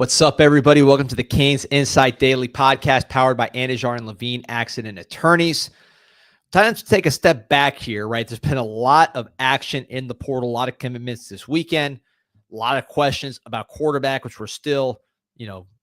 What's up, everybody? Welcome to the Canes Insight Daily Podcast, powered by Anajar and Levine Accident Attorneys. Time to take a step back here, right? There's been a lot of action in the portal, a lot of commitments this weekend, a lot of questions about quarterback, which we're still,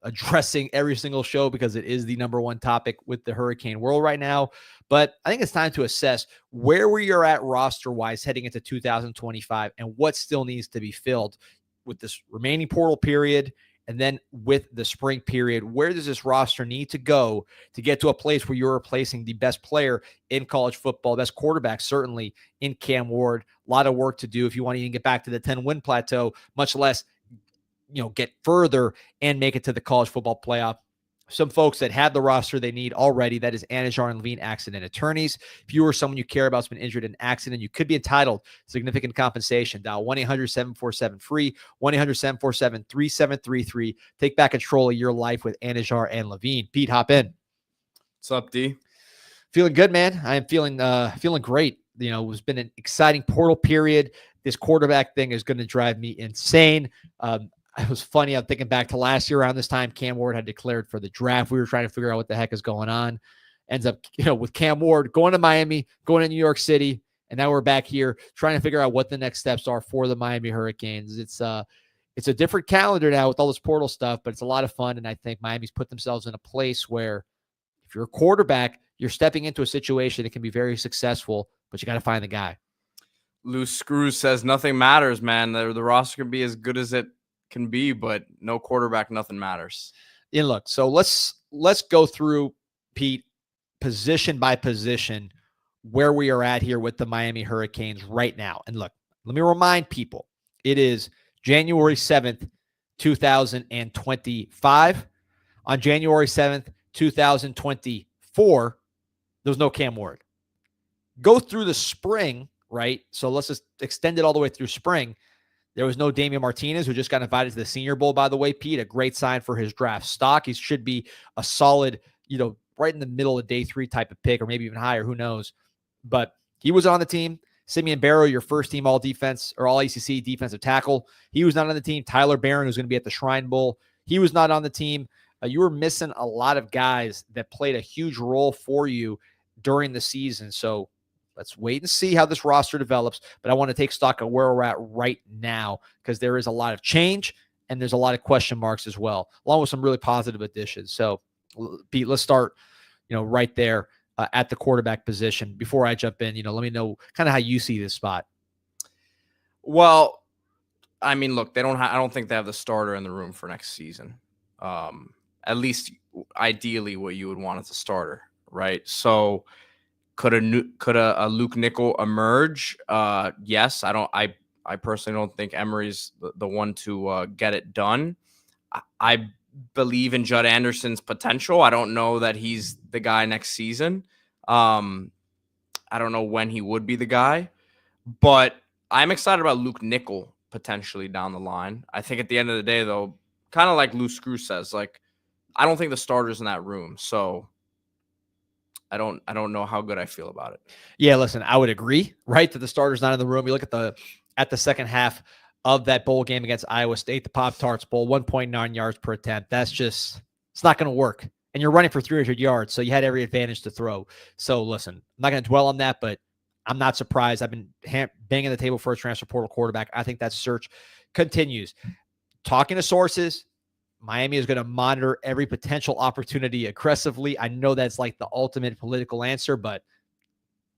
addressing every single show because it is the number one topic with the Hurricane world right now. But I think it's time to assess where we are at roster-wise heading into 2025 and what still needs to be filled with this remaining portal period. And then with the spring period, where does this roster need to go to get to a place where you're replacing the best player in college football, best quarterback, certainly in Cam Ward? A lot of work to do if you want to even get back to the 10-win plateau, much less, get further and make it to the college football playoff. Some folks that have the roster they need already, that is Anajar and Levine Accident Attorneys. If you or someone you care about has been injured in an accident, you could be entitled to significant compensation. Dial 1-800-747-FREE, 1-800-747-3733. Take back control of your life with Anajar and Levine. Pete, hop in. What's up, D? Feeling good, man. I am feeling great. It's been an exciting portal period. This quarterback thing is going to drive me insane. It was funny. I'm thinking back to last year around this time, Cam Ward had declared for the draft. We were trying to figure out what the heck is going on. Ends up, with Cam Ward going to Miami, going to New York City, and now we're back here trying to figure out what the next steps are for the Miami Hurricanes. It's a different calendar now with all this portal stuff, but it's a lot of fun. And I think Miami's put themselves in a place where if you're a quarterback, you're stepping into a situation that can be very successful, but you got to find the guy. Loose Screws says nothing matters, man. The roster can be as good as it can be, but no quarterback, nothing matters. Yeah, look, so let's go through, Pete, position by position, where we are at here with the Miami Hurricanes right now. And look, let me remind people, it is January 7th, 2025. On January 7th, 2024, there was no Cam Ward. Go through the spring, right? So let's just extend it all the way through spring. There was no Damian Martinez, who just got invited to the Senior Bowl, by the way, Pete. A great sign for his draft stock. He should be a solid, right in the middle of day 3 type of pick, or maybe even higher. Who knows? But he was on the team. Simeon Barrow, your first team all defense or all ACC defensive tackle. He was not on the team. Tyler Barron, who's going to be at the Shrine Bowl. He was not on the team. You were missing a lot of guys that played a huge role for you during the season. So let's wait and see how this roster develops. But I want to take stock of where we're at right now because there is a lot of change and there's a lot of question marks as well, along with some really positive additions. So, Pete, let's start, right there at the quarterback position. Before I jump in, let me know kind of how you see this spot. Well, I mean, look, I don't think they have the starter in the room for next season. At least ideally what you would want as a starter, right? So could a Luke Nickel emerge? Yes. I personally don't think Emery's the one to get it done. I believe in Judd Anderson's potential. I don't know that he's the guy next season. I don't know when he would be the guy, but I'm excited about Luke Nickel potentially down the line. I think at the end of the day, though, kind of like Loose Screw says, I don't think the starter's in that room. So I don't know how good I feel about it. Yeah, listen, I would agree, right, that the starter's not in the room. You look at the second half of that bowl game against Iowa State, the Pop-Tarts Bowl, 1.9 yards per attempt. It's not going to work. And you're running for 300 yards, so you had every advantage to throw. So listen, I'm not going to dwell on that, but I'm not surprised. I've been banging the table for a transfer portal quarterback. I think that search continues. Talking to sources, Miami is going to monitor every potential opportunity aggressively. I know that's like the ultimate political answer, but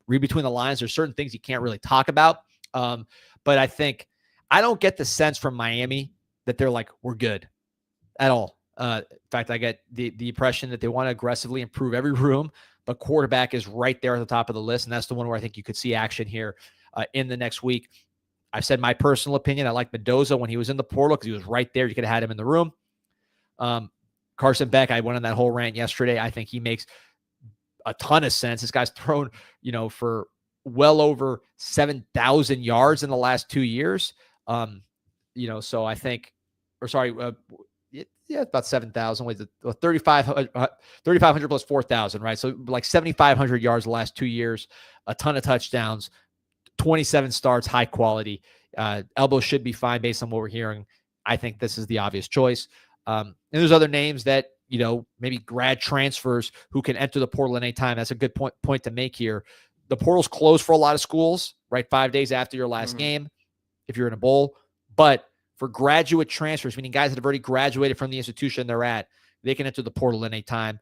read between the lines. There's certain things you can't really talk about. But I don't get the sense from Miami that they're like, we're good at all. In fact, I get the impression that they want to aggressively improve every room, but quarterback is right there at the top of the list. And that's the one where I think you could see action here in the next week. I've said my personal opinion. I like Mendoza when he was in the portal because he was right there. You could have had him in the room. Carson Beck, I went on that whole rant yesterday. I think he makes a ton of sense. This guy's thrown, for well over 7,000 yards in the last 2 years. So I think, about 7,000. Wait, 3,500 plus 4,000, right? So like 7,500 yards the last 2 years, a ton of touchdowns, 27 starts, high quality. Elbow should be fine based on what we're hearing. I think this is the obvious choice. And there's other names that, maybe grad transfers who can enter the portal at any time. That's a good point to make here. The portal's closed for a lot of schools, right? 5 days after your last game, if you're in a bowl. But for graduate transfers, meaning guys that have already graduated from the institution they're at, they can enter the portal at any time.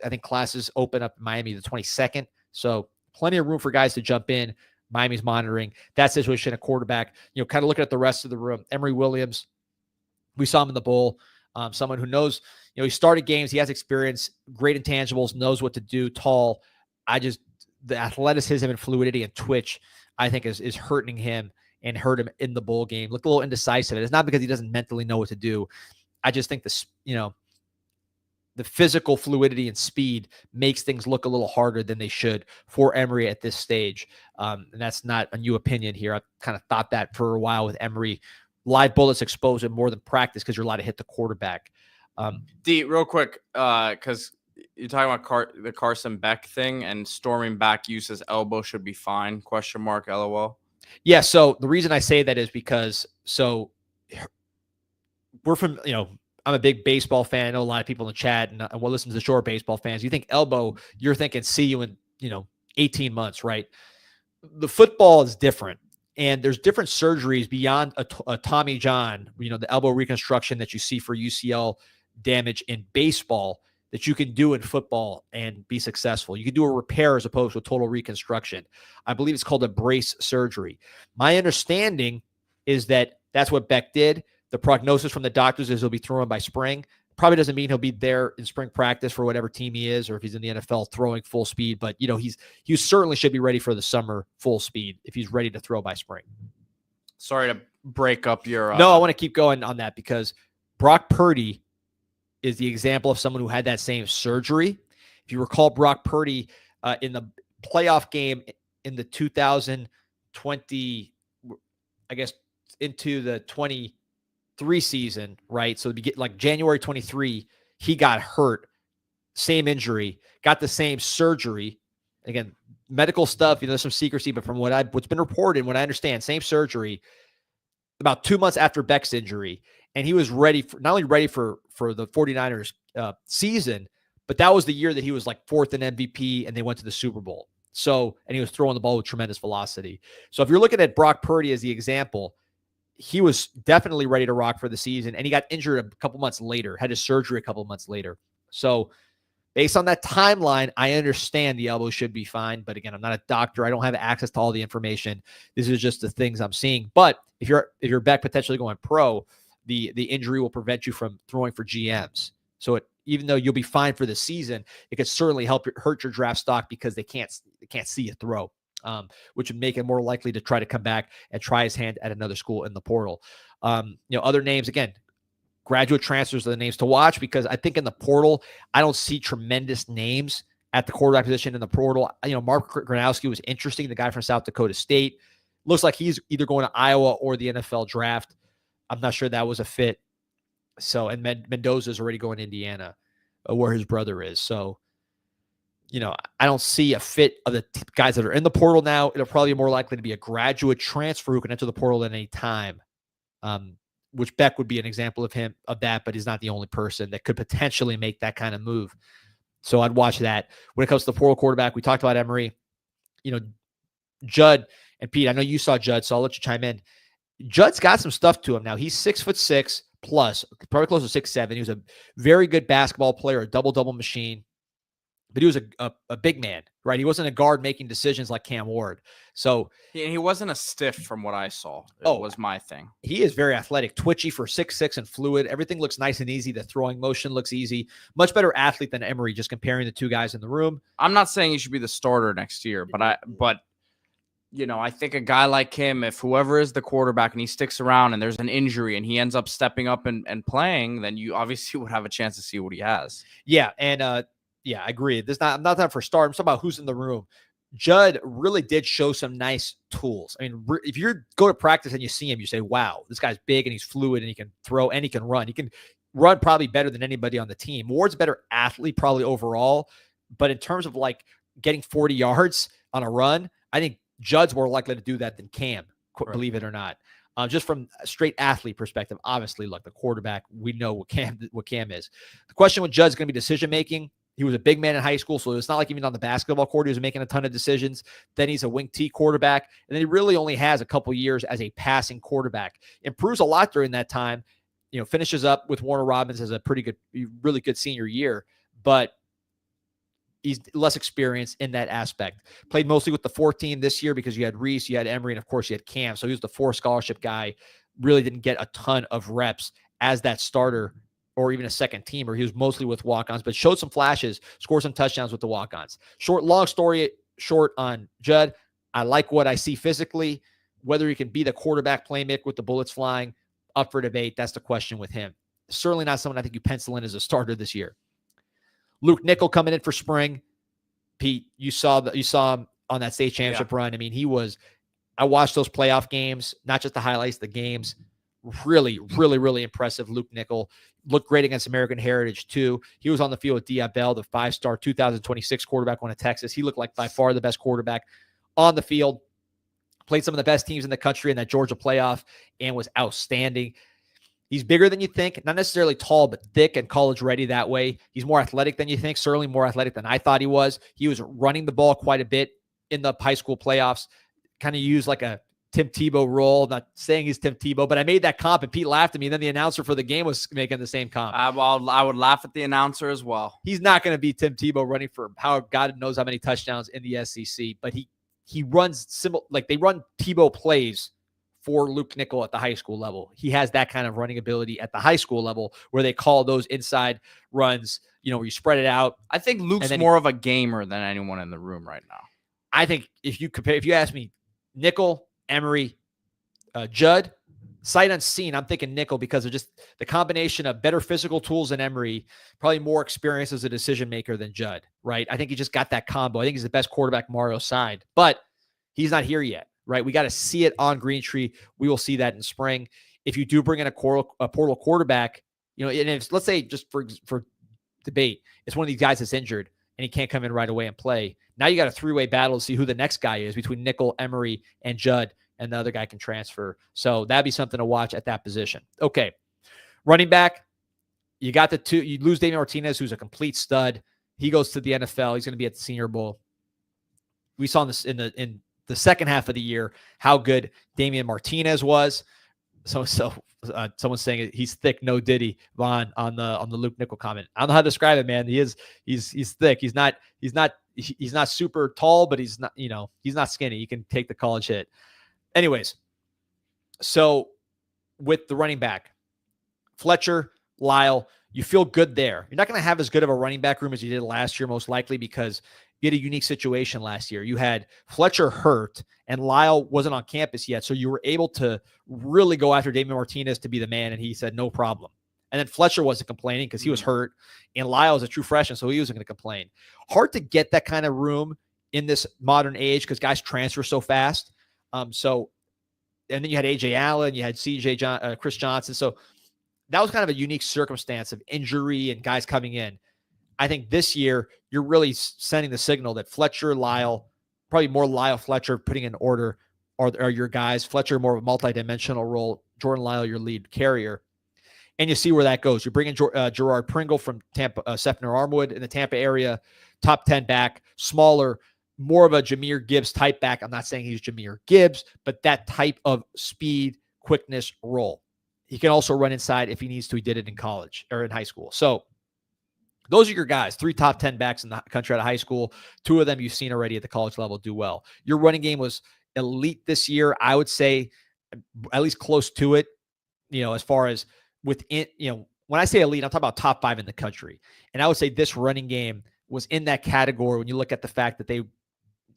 I think classes open up in Miami the 22nd. So plenty of room for guys to jump in. Miami's monitoring that situation at quarterback. Kind of looking at the rest of the room. Emory Williams, we saw him in the bowl. Someone who knows, he started games. He has experience, great intangibles, knows what to do, tall. The athleticism and fluidity and twitch, I think is hurting him and hurt him in the bowl game. Looked a little indecisive. It's not because he doesn't mentally know what to do. I just think the physical fluidity and speed makes things look a little harder than they should for Emory at this stage. And that's not a new opinion here. I've kind of thought that for a while with Emory. Live bullets expose him more than practice because you're allowed to hit the quarterback. D, real quick, because you're talking about the Carson Beck thing and storming back uses elbow should be fine, ? LOL. Yeah, so the reason I say that is because we're from, I'm a big baseball fan. I know a lot of people in the chat and we'll listen to the short baseball fans. You think elbow, you're thinking see you in, 18 months, right? The football is different. And there's different surgeries beyond a Tommy John, the elbow reconstruction that you see for UCL damage in baseball that you can do in football and be successful. You can do a repair as opposed to a total reconstruction. I believe it's called a brace surgery. My understanding is that that's what Beck did. The prognosis from the doctors is he'll be throwing by spring. Probably doesn't mean he'll be there in spring practice for whatever team he is, or if he's in the NFL throwing full speed. But, he certainly should be ready for the summer full speed if he's ready to throw by spring. Sorry to break up your... No, I want to keep going on that because Brock Purdy is the example of someone who had that same surgery. If you recall, Brock Purdy in the playoff game in the 2020, I guess, into the 23 season, right? So like January 23, he got hurt, same injury, got the same surgery. Again, medical stuff, there's some secrecy, but from what's been reported, what I understand, same surgery about 2 months after Beck's injury. And he was ready for, not only ready for the 49ers season, but that was the year that he was like fourth in MVP and they went to the Super Bowl. So, and he was throwing the ball with tremendous velocity. So if you're looking at Brock Purdy as the example, he was definitely ready to rock for the season, and he got injured a couple months later, had his surgery a couple months later. So based on that timeline, I understand the elbow should be fine. But again, I'm not a doctor. I don't have access to all the information. This is just the things I'm seeing. But if you're back potentially going pro, the injury will prevent you from throwing for GMs. So even though you'll be fine for the season, it could certainly hurt your draft stock because they can't see you throw. Which would make it more likely to try to come back and try his hand at another school in the portal. Other names, again, graduate transfers are the names to watch because I think in the portal, I don't see tremendous names at the quarterback position in the portal. Mark Gronowski was interesting, the guy from South Dakota State. Looks like he's either going to Iowa or the NFL draft. I'm not sure that was a fit. So, and Mendoza's already going to Indiana, where his brother is. So, I don't see a fit of the guys that are in the portal now. It'll probably be more likely to be a graduate transfer who can enter the portal at any time, which Beck would be an example of that, but he's not the only person that could potentially make that kind of move. So I'd watch that. When it comes to the portal quarterback, we talked about Emory. Judd and Pete, I know you saw Judd, so I'll let you chime in. Judd's got some stuff to him now. He's 6'6" plus, probably close to 6'7". He was a very good basketball player, a double-double machine. But he was a big man, right? He wasn't a guard making decisions like Cam Ward. So he wasn't a stiff from what I saw. It was my thing. He is very athletic, twitchy for 6'6" and fluid. Everything looks nice and easy. The throwing motion looks easy. Much better athlete than Emory, just comparing the two guys in the room. I'm not saying he should be the starter next year, but I think a guy like him, if whoever is the quarterback and he sticks around and there's an injury and he ends up stepping up and playing, then you obviously would have a chance to see what he has. Yeah, and yeah, I agree. I'm not that for start. I'm talking about who's in the room. Judd really did show some nice tools. I mean, if you go to practice and you see him, you say, wow, this guy's big and he's fluid and he can throw and he can run. He can run probably better than anybody on the team. Ward's a better athlete probably overall. But in terms of like getting 40 yards on a run, I think Judd's more likely to do that than Cam, believe it or not. Just from a straight athlete perspective. Obviously, look, the quarterback, we know what Cam is. The question with Judd's going to be decision-making. He was a big man in high school, so it's not like even on the basketball court, he was making a ton of decisions. Then he's a wing T quarterback, and then he really only has a couple years as a passing quarterback. Improves a lot during that time. Finishes up with Warner Robins as a really good senior year, but he's less experienced in that aspect. Played mostly with the 14 this year because you had Reese, you had Emery, and of course you had Cam. So he was the 4 scholarship guy. Really didn't get a ton of reps as that starter or even a second teamer. He was mostly with walk-ons, but showed some flashes, scored some touchdowns with the walk-ons. Long story short on Judd. I like what I see physically. Whether he can be the quarterback playmaker with the bullets flying, up for debate. That's the question with him. Certainly not someone I think you pencil in as a starter this year. Luke Nickel coming in for spring. Pete, you saw him on that state championship run. I mean, I watched those playoff games, not just the highlights, the games. Really, really, really impressive. Luke Nickel looked great against American Heritage too. He was on the field with Diabell, the 5-star 2026 quarterback one of Texas. He looked like by far the best quarterback on the field. Played some of the best teams in the country in that Georgia playoff and was outstanding. He's bigger than you think, not necessarily tall, but thick and college ready that way. He's more athletic than you think, certainly more athletic than I thought he was. He was running the ball quite a bit in the high school playoffs, kind of used like a Tim Tebow role. Not saying he's Tim Tebow, but I made that comp and Pete laughed at me. And then the announcer for the game was making the same comp. I would laugh at the announcer as well. He's not going to be Tim Tebow running for God knows how many touchdowns in the SEC, but he runs like they run Tebow plays for Luke Nickel at the high school level. He has that kind of running ability at the high school level where they call those inside runs, where you spread it out. I think Luke's more of a gamer than anyone in the room right now. I think if you ask me, Nickel, Emery, Judd, sight unseen, I'm thinking Nickel because of just the combination of better physical tools than Emery, probably more experience as a decision maker than Judd, right? I think he just got that combo. I think he's the best quarterback Mario's signed, but he's not here yet. Right, we got to see it on Green Tree. We will see that in spring. If you do bring in a portal quarterback, and if let's say just for debate, it's one of these guys that's injured and he can't come in right away and play. Now you got a 3-way battle to see who the next guy is between Nickel, Emery, and Judd, and the other guy can transfer. So that'd be something to watch at that position. Okay, running back, you got the 2. You lose Damian Martinez, who's a complete stud. He goes to the NFL. He's going to be at the Senior Bowl. We saw this in the second half of the year, how good Damian Martinez was. So someone's saying he's thick, no Diddy on the Luke Nickel comment. I don't know how to describe it, man. He's thick. He's not super tall, but he's not, he's not skinny. You can take the college hit. Anyways, so with the running back, Fletcher, Lyle, you feel good there. You're not going to have as good of a running back room as you did last year, most likely, because you had a unique situation last year. You had Fletcher hurt and Lyle wasn't on campus yet. So you were able to really go after Damian Martinez to be the man. And he said, no problem. And then Fletcher wasn't complaining because he was hurt. And Lyle was a true freshman, so he wasn't going to complain. Hard to get that kind of room in this modern age because guys transfer so fast. And then you had AJ Allen, you had Chris Johnson. So that was kind of a unique circumstance of injury and guys coming in. I think this year you're really sending the signal that Fletcher, Lyle, probably more Lyle, Fletcher putting in order are your guys. Fletcher more of a multi-dimensional role. Jordan Lyle, your lead carrier. And you see where that goes. You bring in Gerard Pringle from Tampa, Sefner Armwood in the Tampa area, top 10 back, smaller, more of a Jahmyr Gibbs type back. I'm not saying he's Jahmyr Gibbs, but that type of speed, quickness role. He can also run inside if he needs to. He did it in college or in high school. So those are your guys, 3 top 10 backs in the country out of high school. 2 of them you've seen already at the college level do well. Your running game was elite this year. I would say at least close to it, as far as within, when I say elite, I'm talking about top 5 in the country. And I would say this running game was in that category when you look at the fact that they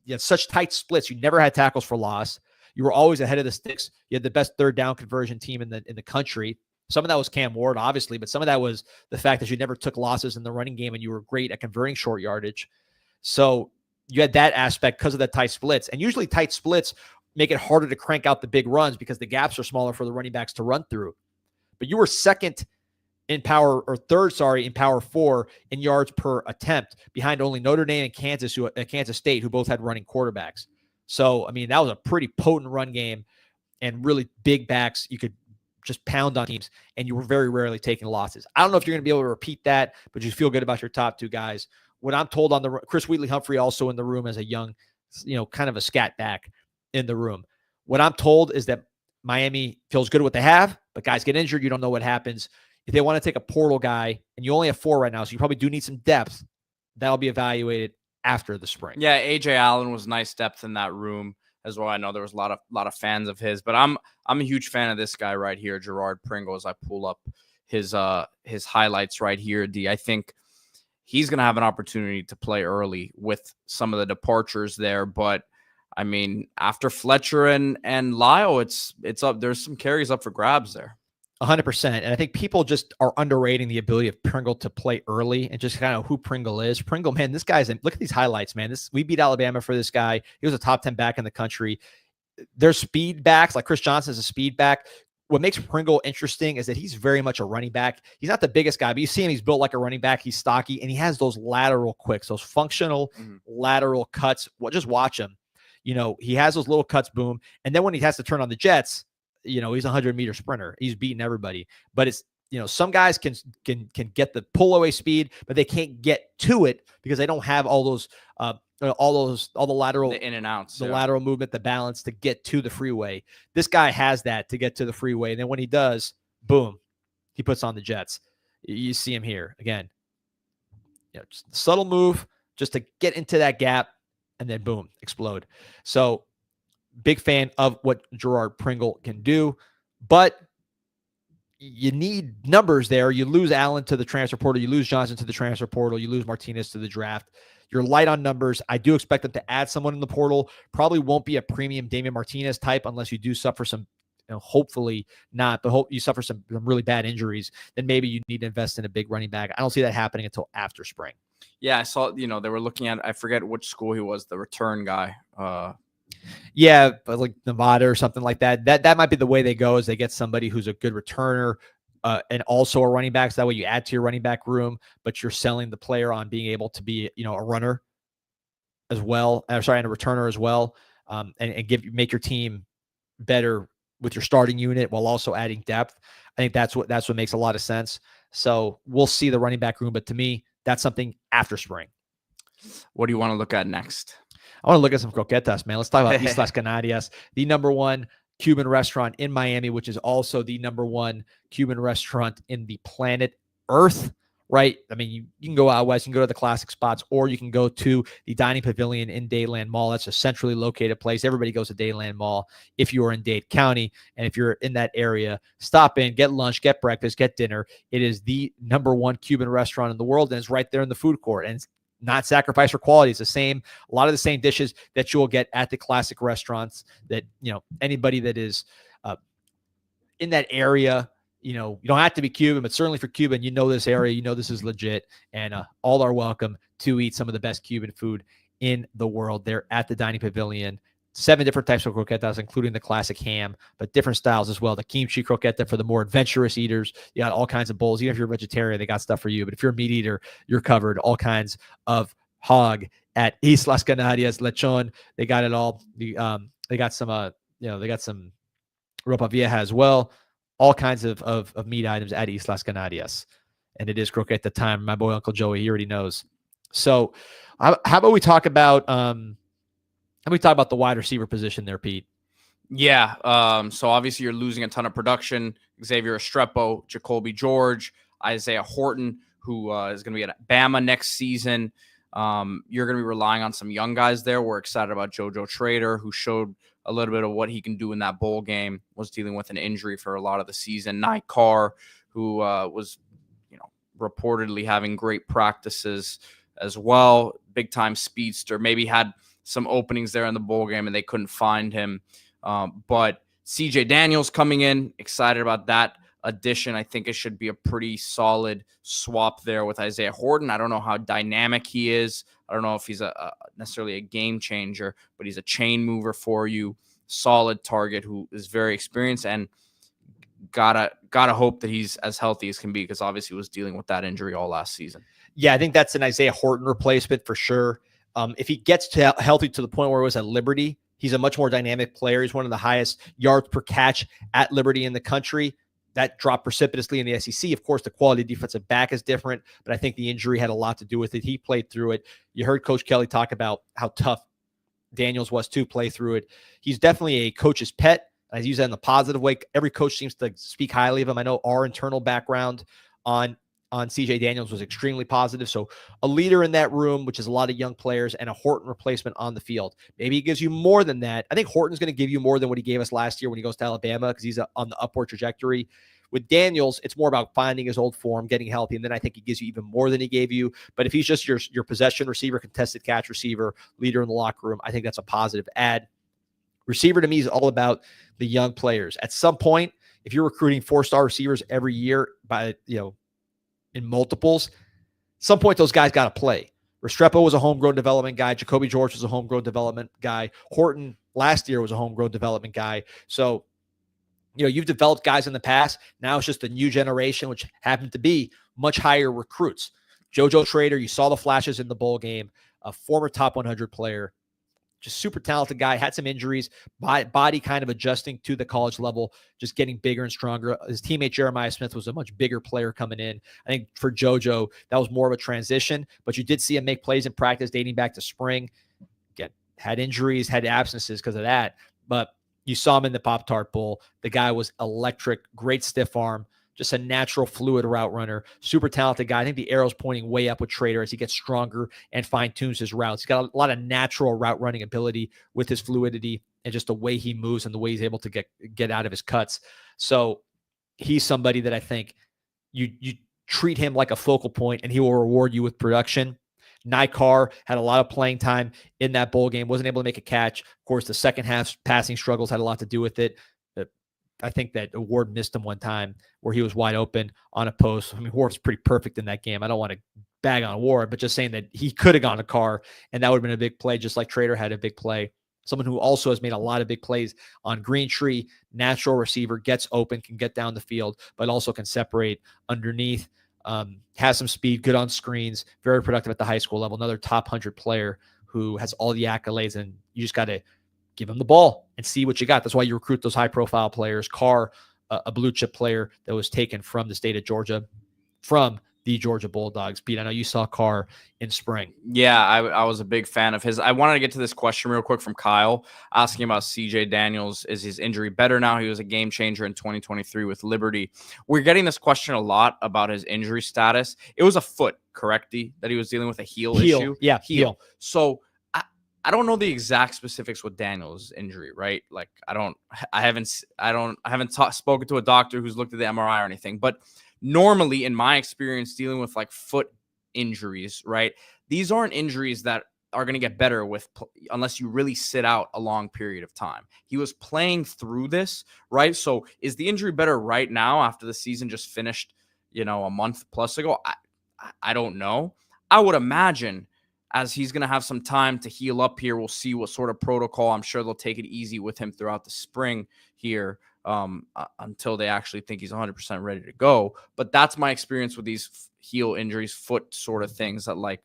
had such tight splits. You never had tackles for loss. You were always ahead of the sticks. You had the best third down conversion team in the country. Some of that was Cam Ward, obviously, but some of that was the fact that you never took losses in the running game and you were great at converting short yardage. So you had that aspect because of the tight splits. And usually tight splits make it harder to crank out the big runs because the gaps are smaller for the running backs to run through. But you were second in power, or third, in power 4 in yards per attempt, behind only Notre Dame and Kansas State, who both had running quarterbacks. So, I mean, that was a pretty potent run game. and really big backs, you could just pound on teams, and you were very rarely taking losses. I don't know if you're going to be able to repeat that, but you feel good about your top two guys. What I'm told on the Chris Wheatley-Humphrey also in the room as a young, kind of a scat back in the room. What I'm told is that Miami feels good at what they have, but guys get injured. You don't know what happens. If they want to take a portal guy, and you only have 4 right now, so you probably do need some depth, that'll be evaluated after the spring. Yeah, AJ Allen was nice depth in that room as well. I know there was a lot of fans of his, but I'm a huge fan of this guy right here, Gerard Pringle. As I pull up his highlights right here, D, I think he's going to have an opportunity to play early with some of the departures there. But I mean, after Fletcher and Lyle, it's up. There's some carries up for grabs there. 100%. And I think people just are underrating the ability of Pringle to play early and just kind of who Pringle is. Pringle, man, this guy's look at these highlights, man. We beat Alabama for this guy. He was a top 10 back in the country. There's speed backs, like Chris Johnson is a speed back. What makes Pringle interesting is that he's very much a running back. He's not the biggest guy, but you see him, he's built like a running back. He's stocky, and he has those lateral quicks, those functional lateral cuts. Well, just watch him. He has those little cuts, boom. And then when he has to turn on the jets, he's a 100-meter sprinter. He's beating everybody. But it's, some guys can get the pull away speed, but they can't get to it because they don't have all the lateral, the in and outs, the lateral movement, the balance to get to the freeway. This guy has that to get to the freeway. And then when he does, boom, he puts on the jets. You see him here again. Just a subtle move just to get into that gap and then boom, explode. So big fan of what Gerard Pringle can do, but you need numbers there. You lose Allen to the transfer portal. You lose Johnson to the transfer portal. You lose Martinez to the draft. You're light on numbers. I do expect them to add someone in the portal. Probably won't be a premium Damian Martinez type unless you do suffer some, hopefully not, but hope you suffer some really bad injuries. Then maybe you need to invest in a big running back. I don't see that happening until after spring. Yeah, I saw, they were looking at, I forget which school he was, the return guy. Yeah, but like Nevada or something like that. That might be the way they go, is they get somebody who's a good returner and also a running back. So that way you add to your running back room, but you're selling the player on being able to be, a runner as well. And a returner as well, and make your team better with your starting unit while also adding depth. I think that's what makes a lot of sense. So we'll see the running back room, but to me, that's something after spring. What do you want to look at next? I want to look at some croquetas, man. Let's talk about Islas Canarias, the #1 Cuban restaurant in Miami, which is also the #1 Cuban restaurant in the planet Earth, right? I mean, you can go out west, you can go to the classic spots, or you can go to the dining pavilion in Dayland Mall. That's a centrally located place. Everybody goes to Dayland Mall if you are in Dade County. And if you're in that area, stop in, get lunch, get breakfast, get dinner. It is the #1 Cuban restaurant in the world, and it's right there in the food court. And it's not sacrifice for quality. It's a lot of the same dishes that you will get at the classic restaurants that, anybody that is in that area, you don't have to be Cuban, but certainly for Cuban, this area, this is legit, and all are welcome to eat some of the best Cuban food in the world. They're at the dining pavilion. 7 different types of croquetas, including the classic ham, but different styles as well. The kimchi croqueta for the more adventurous eaters. You got all kinds of bowls. Even if you're a vegetarian, they got stuff for you. But if you're a meat eater, you're covered. All kinds of hog at Islas Canarias, lechon. They got it all. They got some, they got some ropa vieja as well. All kinds of meat items at Islas Canarias. And it is croqueta time. My boy, Uncle Joey, he already knows. So how about we talk about the wide receiver position there, Pete? Yeah. So obviously you're losing a ton of production. Xavier Estrepo, Jacoby George, Isaiah Horton, who is going to be at Bama next season. You're going to be relying on some young guys there. We're excited about JoJo Trader, who showed a little bit of what he can do in that bowl game, was dealing with an injury for a lot of the season. Nye Carr, who was, reportedly having great practices as well. Big time speedster, maybe had some openings there in the bowl game and they couldn't find him. But CJ Daniels coming in, excited about that addition. I think it should be a pretty solid swap there with Isaiah Horton. I don't know how dynamic he is. I don't know if he's necessarily a game changer, but he's a chain mover for you. Solid target who is very experienced, and gotta hope that he's as healthy as can be, because obviously he was dealing with that injury all last season. Yeah, I think that's an Isaiah Horton replacement for sure. If he gets healthy to the point where it was at Liberty, he's a much more dynamic player. He's one of the highest yards per catch at Liberty in the country. That dropped precipitously in the SEC. Of course, the quality of defensive back is different, but I think the injury had a lot to do with it. He played through it. You heard Coach Kelly talk about how tough Daniels was to play through it. He's definitely a coach's pet. I use that in the positive way. Every coach seems to speak highly of him. I know our internal background on CJ Daniels was extremely positive. So a leader in that room, which is a lot of young players, and a Horton replacement on the field. Maybe he gives you more than that. I think Horton's going to give you more than what he gave us last year when he goes to Alabama, because he's on the upward trajectory. With Daniels, it's more about finding his old form, getting healthy, and then I think he gives you even more than he gave you. But if he's just your possession receiver, contested catch receiver, leader in the locker room, I think that's a positive add. Receiver to me is all about the young players. At some point, if you're recruiting 4-star receivers every year by, in multiples, at some point those guys got to play. Restrepo was a homegrown development guy. Jacoby George was a homegrown development guy. Horton last year was a homegrown development guy. So, you've developed guys in the past. Now it's just a new generation, which happened to be much higher recruits. JoJo Trader, you saw the flashes in the bowl game, a former top 100 player, just super talented guy, had some injuries, body kind of adjusting to the college level, just getting bigger and stronger. His teammate Jeremiah Smith was a much bigger player coming in. I think for JoJo, that was more of a transition, but you did see him make plays in practice dating back to spring. Again, had injuries, had absences because of that, but you saw him in the Pop-Tart Bowl. The guy was electric, great stiff arm, just a natural fluid route runner, super talented guy. I think the arrow's pointing way up with Trader as he gets stronger and fine-tunes his routes. He's got a lot of natural route running ability with his fluidity and just the way he moves and the way he's able to get out of his cuts. So he's somebody that I think you treat him like a focal point and he will reward you with production. Nikar had a lot of playing time in that bowl game, wasn't able to make a catch. Of course, the second half passing struggles had a lot to do with it. I think that Ward missed him one time where he was wide open on a post. I mean, Ward was pretty perfect in that game. I don't want to bag on Ward, but just saying that he could have gone to Carr and that would have been a big play, just like Trader had a big play. Someone who also has made a lot of big plays on Green Tree, natural receiver, gets open, can get down the field, but also can separate underneath. Has some speed, good on screens, very productive at the high school level. Another top 100 player who has all the accolades, and you just got to give him the ball and see what you got. That's why you recruit those high-profile players. Carr, a blue-chip player that was taken from the state of Georgia, from the Georgia Bulldogs. Pete, I know you saw Carr in spring. Yeah, I was a big fan of his. I wanted to get to this question real quick from Kyle, asking about CJ Daniels. Is his injury better now? He was a game changer in 2023 with Liberty. We're getting this question a lot about his injury status. It was a foot, correct, D, that he was dealing with a heel issue? Yeah, heel. So I don't know the exact specifics with Daniels' injury, right? Like I haven't spoken to a doctor who's looked at the MRI or anything, but normally in my experience dealing with like foot injuries, right? These aren't injuries that are going to get better unless you really sit out a long period of time. He was playing through this, right? So is the injury better right now after the season just finished, a month plus ago? I don't know. I would imagine as he's going to have some time to heal up here, we'll see what sort of protocol. I'm sure they'll take it easy with him throughout the spring here until they actually think he's 100% ready to go. But that's my experience with these heel injuries, foot sort of things that, like,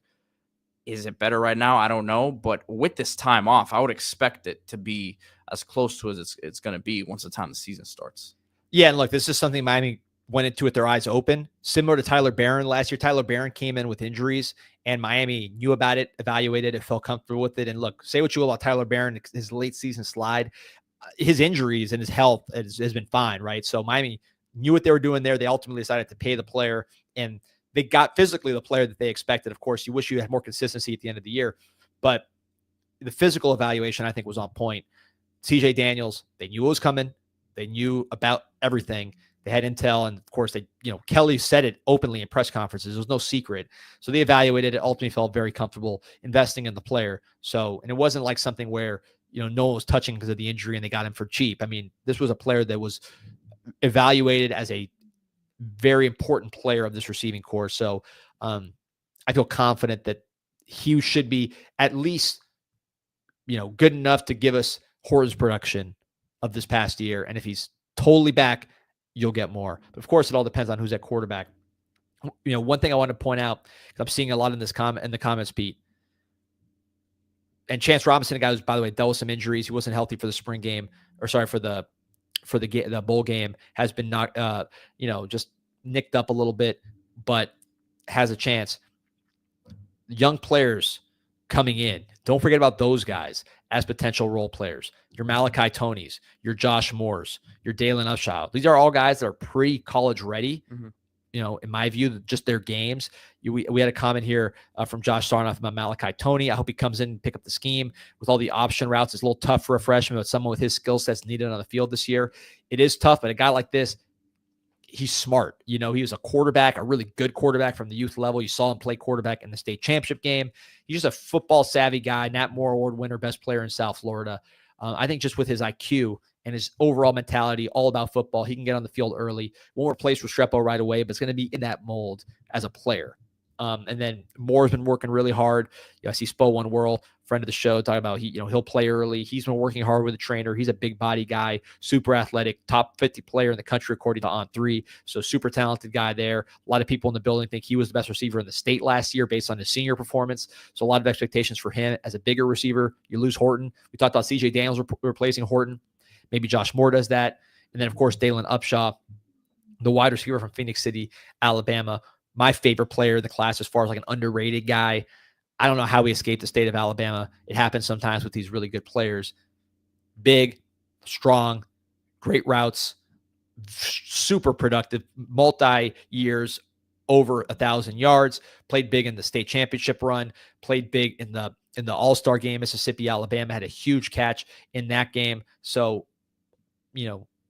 is it better right now? I don't know. But with this time off, I would expect it to be as close to as it's going to be once the time the season starts. Yeah, and look, this is something Miami went into with their eyes open, similar to Tyler Barron last year. Tyler Barron came in with injuries, and Miami knew about it, evaluated it, felt comfortable with it. And look, say what you will about Tyler Barron, his late season slide, his injuries and his health has been fine, right? So Miami knew what they were doing there. They ultimately decided to pay the player, and they got physically the player that they expected. Of course, you wish you had more consistency at the end of the year, but the physical evaluation, I think, was on point. CJ Daniels, they knew it was coming. They knew about everything. They had intel, and of course, Kelly said it openly in press conferences. It was no secret. So they evaluated it, ultimately felt very comfortable investing in the player. So, and it wasn't like something where, no one was touching because of the injury and they got him for cheap. I mean, this was a player that was evaluated as a very important player of this receiving corps. So I feel confident that he should be at least, good enough to give us Horton's production of this past year. And if he's totally back, you'll get more. But of course, it all depends on who's at quarterback. One thing I want to point out, I'm seeing a lot in the comments, Pete. And Chance Robinson, a guy who's, by the way, dealt with some injuries. He wasn't healthy for the spring game, or sorry, for the bowl game, has been knocked, just nicked up a little bit, but has a chance. Young players coming in. Don't forget about those guys as potential role players. Your Malachi Tonys, your Josh Moores, your Dalen Upshaw. These are all guys that are pretty college ready. Mm-hmm. In my view, just their games. We had a comment here from Josh Sarnoff about Malachi Toney. I hope he comes in and pick up the scheme with all the option routes. It's a little tough for a freshman, but someone with his skill sets needed on the field this year. It is tough, but a guy like this, he's smart. He was a quarterback, a really good quarterback from the youth level. You saw him play quarterback in the state championship game. He's just a football savvy guy, Nat Moore Award winner, best player in South Florida. I think just with his IQ and his overall mentality, all about football, he can get on the field early. Won't replace Restrepo right away, but it's going to be in that mold as a player. And then Moore's been working really hard. I see Spo One World, friend of the show, talking about he'll play early. He's been working hard with the trainer. He's a big body guy, super athletic, top 50 player in the country according to On3. So super talented guy there. A lot of people in the building think he was the best receiver in the state last year based on his senior performance. So a lot of expectations for him as a bigger receiver. You lose Horton. We talked about CJ Daniels replacing Horton. Maybe Josh Moore does that. And then, of course, Dalen Upshaw, the wide receiver from Phoenix City, Alabama. My favorite player in the class as far as like an underrated guy. I don't know how he escaped the state of Alabama. It happens sometimes with these really good players. Big, strong, great routes, super productive, multi-years, over 1,000 yards, played big in the state championship run, played big in the All-Star game, Mississippi, Alabama, had a huge catch in that game. So,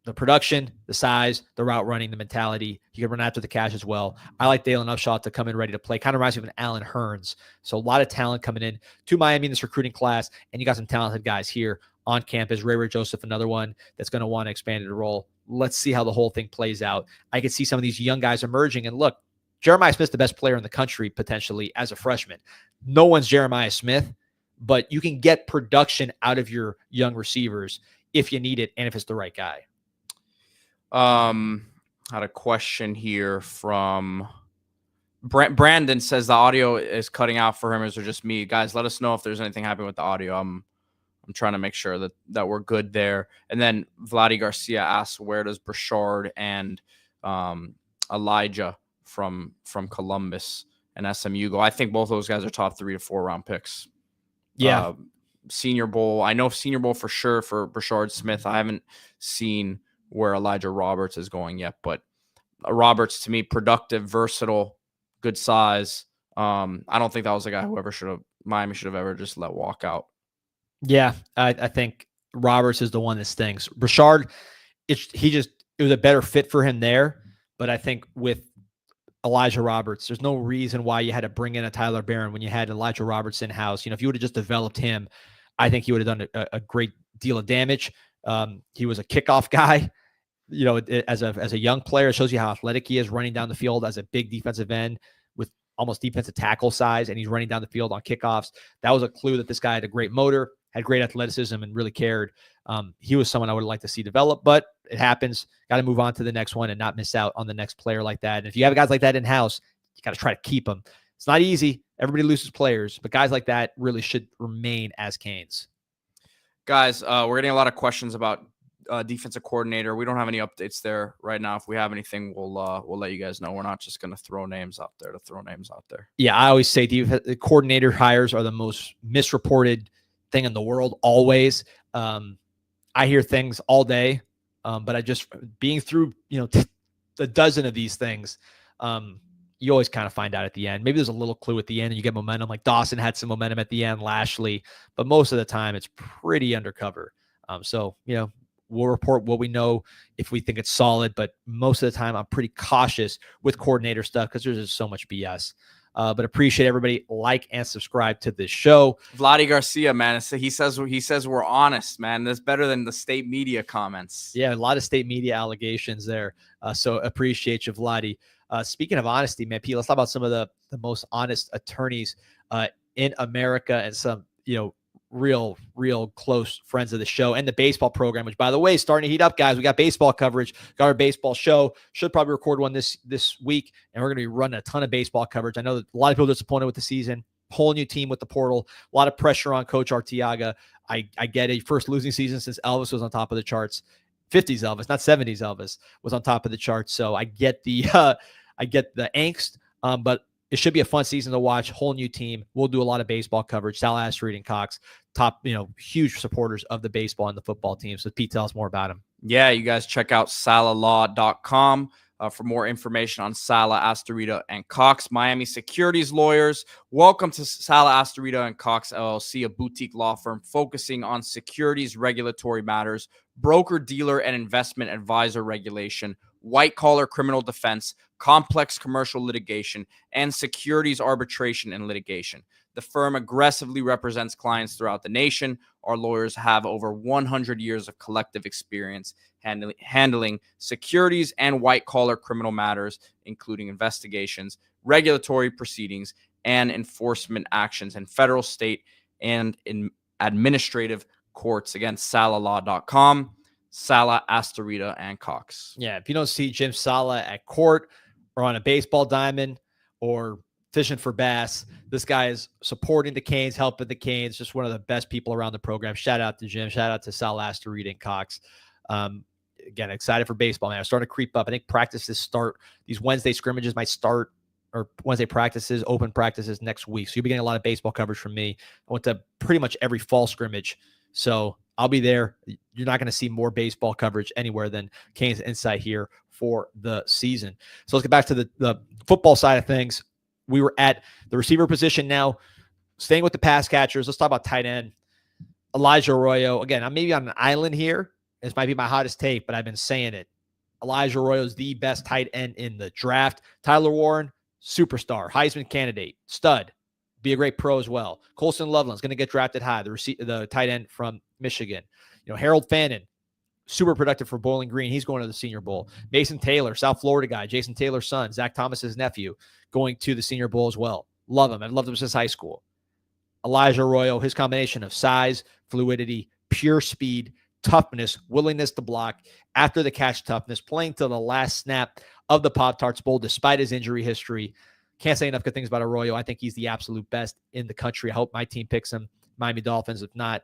the production, the size, the route running, the mentality. He can run after the catch as well. I like Dalen Upshaw to come in ready to play. Kind of reminds me of an Alan Hearns. So a lot of talent coming in to Miami in this recruiting class, and you got some talented guys here on campus. Ray Joseph, another one that's going to want to expand the role. Let's see how the whole thing plays out. I could see some of these young guys emerging. And look, Jeremiah Smith's the best player in the country potentially as a freshman. No one's Jeremiah Smith, but you can get production out of your young receivers if you need it and if it's the right guy. Had a question here from Brandon. Says the audio is cutting out for him. Is it just me? Guys, let us know if there's anything happening with the audio. I'm trying to make sure that we're good there. And then Vladdy Garcia asks, where does Burchard and Elijah from Columbus and SMU go? I think both of those guys are top 3 to 4 round picks. Yeah. Senior Bowl. I know Senior Bowl for sure for Burchard Smith. I haven't seen where Elijah Roberts is going yet, but Roberts, to me, productive, versatile, good size. I don't think that was a guy Miami should have ever just let walk out. Yeah, I think Roberts is the one that stings. Burchard, it was a better fit for him there, but I think with Elijah Roberts, there's no reason why you had to bring in a Tyler Barron when you had Elijah Roberts in-house. If you would have just developed him, I think he would have done a great deal of damage. He was a kickoff guy, as a young player. It shows you how athletic he is running down the field as a big defensive end with almost defensive tackle size, and he's running down the field on kickoffs. That was a clue that this guy had a great motor, had great athleticism, and really cared. He was someone I would like to see develop, but it happens. Got to move on to the next one and not miss out on the next player like that. And if you have guys like that in-house, you got to try to keep them. It's not easy. Everybody loses players, but guys like that really should remain as Canes. Guys, we're getting a lot of questions about defensive coordinator. We don't have any updates there right now. If we have anything, we'll let you guys know. We're not just going to throw names out there to throw names out there. Yeah, I always say the coordinator hires are the most misreported thing in the world, always. I hear things all day, but I just, being through, a dozen of these things, you always kind of find out at the end. Maybe there's a little clue at the end and you get momentum. Like Dawson had some momentum at the end, Lashley, but most of the time it's pretty undercover. So, we'll report what we know if we think it's solid, but most of the time I'm pretty cautious with coordinator stuff because there's just so much BS. But appreciate everybody. Like and subscribe to this show. Vladdy Garcia, man, he says we're honest, man. That's better than the state media comments. Yeah, a lot of state media allegations there. So appreciate you, Vladdy. Speaking of honesty, man, Pete, let's talk about some of the most honest attorneys in America and some, real close friends of the show and the baseball program, which, by the way, is starting to heat up, guys. We got baseball coverage, got our baseball show. Should probably record one this week, and we're going to be running a ton of baseball coverage. I know that a lot of people are disappointed with the season. whole new team with the portal. A lot of pressure on Coach Arteaga. I get it. First losing season since Elvis was on top of the charts. 50s Elvis, not 70s Elvis, was on top of the charts. So I get the angst, but it should be a fun season to watch. Whole new team. We'll do a lot of baseball coverage. Sal Asteroid and Cox, top, huge supporters of the baseball and the football team. So Pete, tell us more about him. Yeah, you guys check out salalaw.com for more information on Sala, Astorita, and Cox, Miami securities lawyers. Welcome to Sala, Astorita, and Cox LLC, a boutique law firm focusing on securities regulatory matters, broker-dealer and investment advisor regulation, white-collar criminal defense, complex commercial litigation, and securities arbitration and litigation. The firm aggressively represents clients throughout the nation. Our lawyers have over 100 years of collective experience handling securities and white-collar criminal matters, including investigations, regulatory proceedings, and enforcement actions in federal, state, and in administrative courts. Again, salalaw.com, Sala, Astorita, and Cox. Yeah, if you don't see Jim Sala at court or on a baseball diamond or fishing for bass, this guy is supporting the Canes, helping the Canes, just one of the best people around the program. Shout out to Jim. Shout out to Sal, Astorita, and Cox. Again, excited for baseball, man. I'm starting to creep up. I think practices start. These Wednesday scrimmages might start, or Wednesday practices, open practices next week. So you'll be getting a lot of baseball coverage from me. I went to pretty much every fall scrimmage. So I'll be there. You're not going to see more baseball coverage anywhere than Canes Insight here for the season. So let's get back to the football side of things. We were at the receiver position now, staying with the pass catchers. Let's talk about tight end. Elijah Arroyo. Again, I'm maybe on an island here. This might be my hottest take, but I've been saying it. Elijah Arroyo is the best tight end in the draft. Tyler Warren, superstar, Heisman candidate, stud, be a great pro as well. Colson Loveland's going to get drafted high, the tight end from Michigan. Harold Fannin, super productive for Bowling Green. He's going to the Senior Bowl. Mason Taylor, South Florida guy, Jason Taylor's son, Zach Thomas's nephew, going to the Senior Bowl as well. Love him. I've loved him since high school. Elijah Arroyo, his combination of size, fluidity, pure speed, toughness, willingness to block, after the catch toughness, playing to the last snap of the Pop-Tarts Bowl despite his injury history. Can't say enough good things about Arroyo. I think he's the absolute best in the country. I hope my team picks him, Miami Dolphins. If not,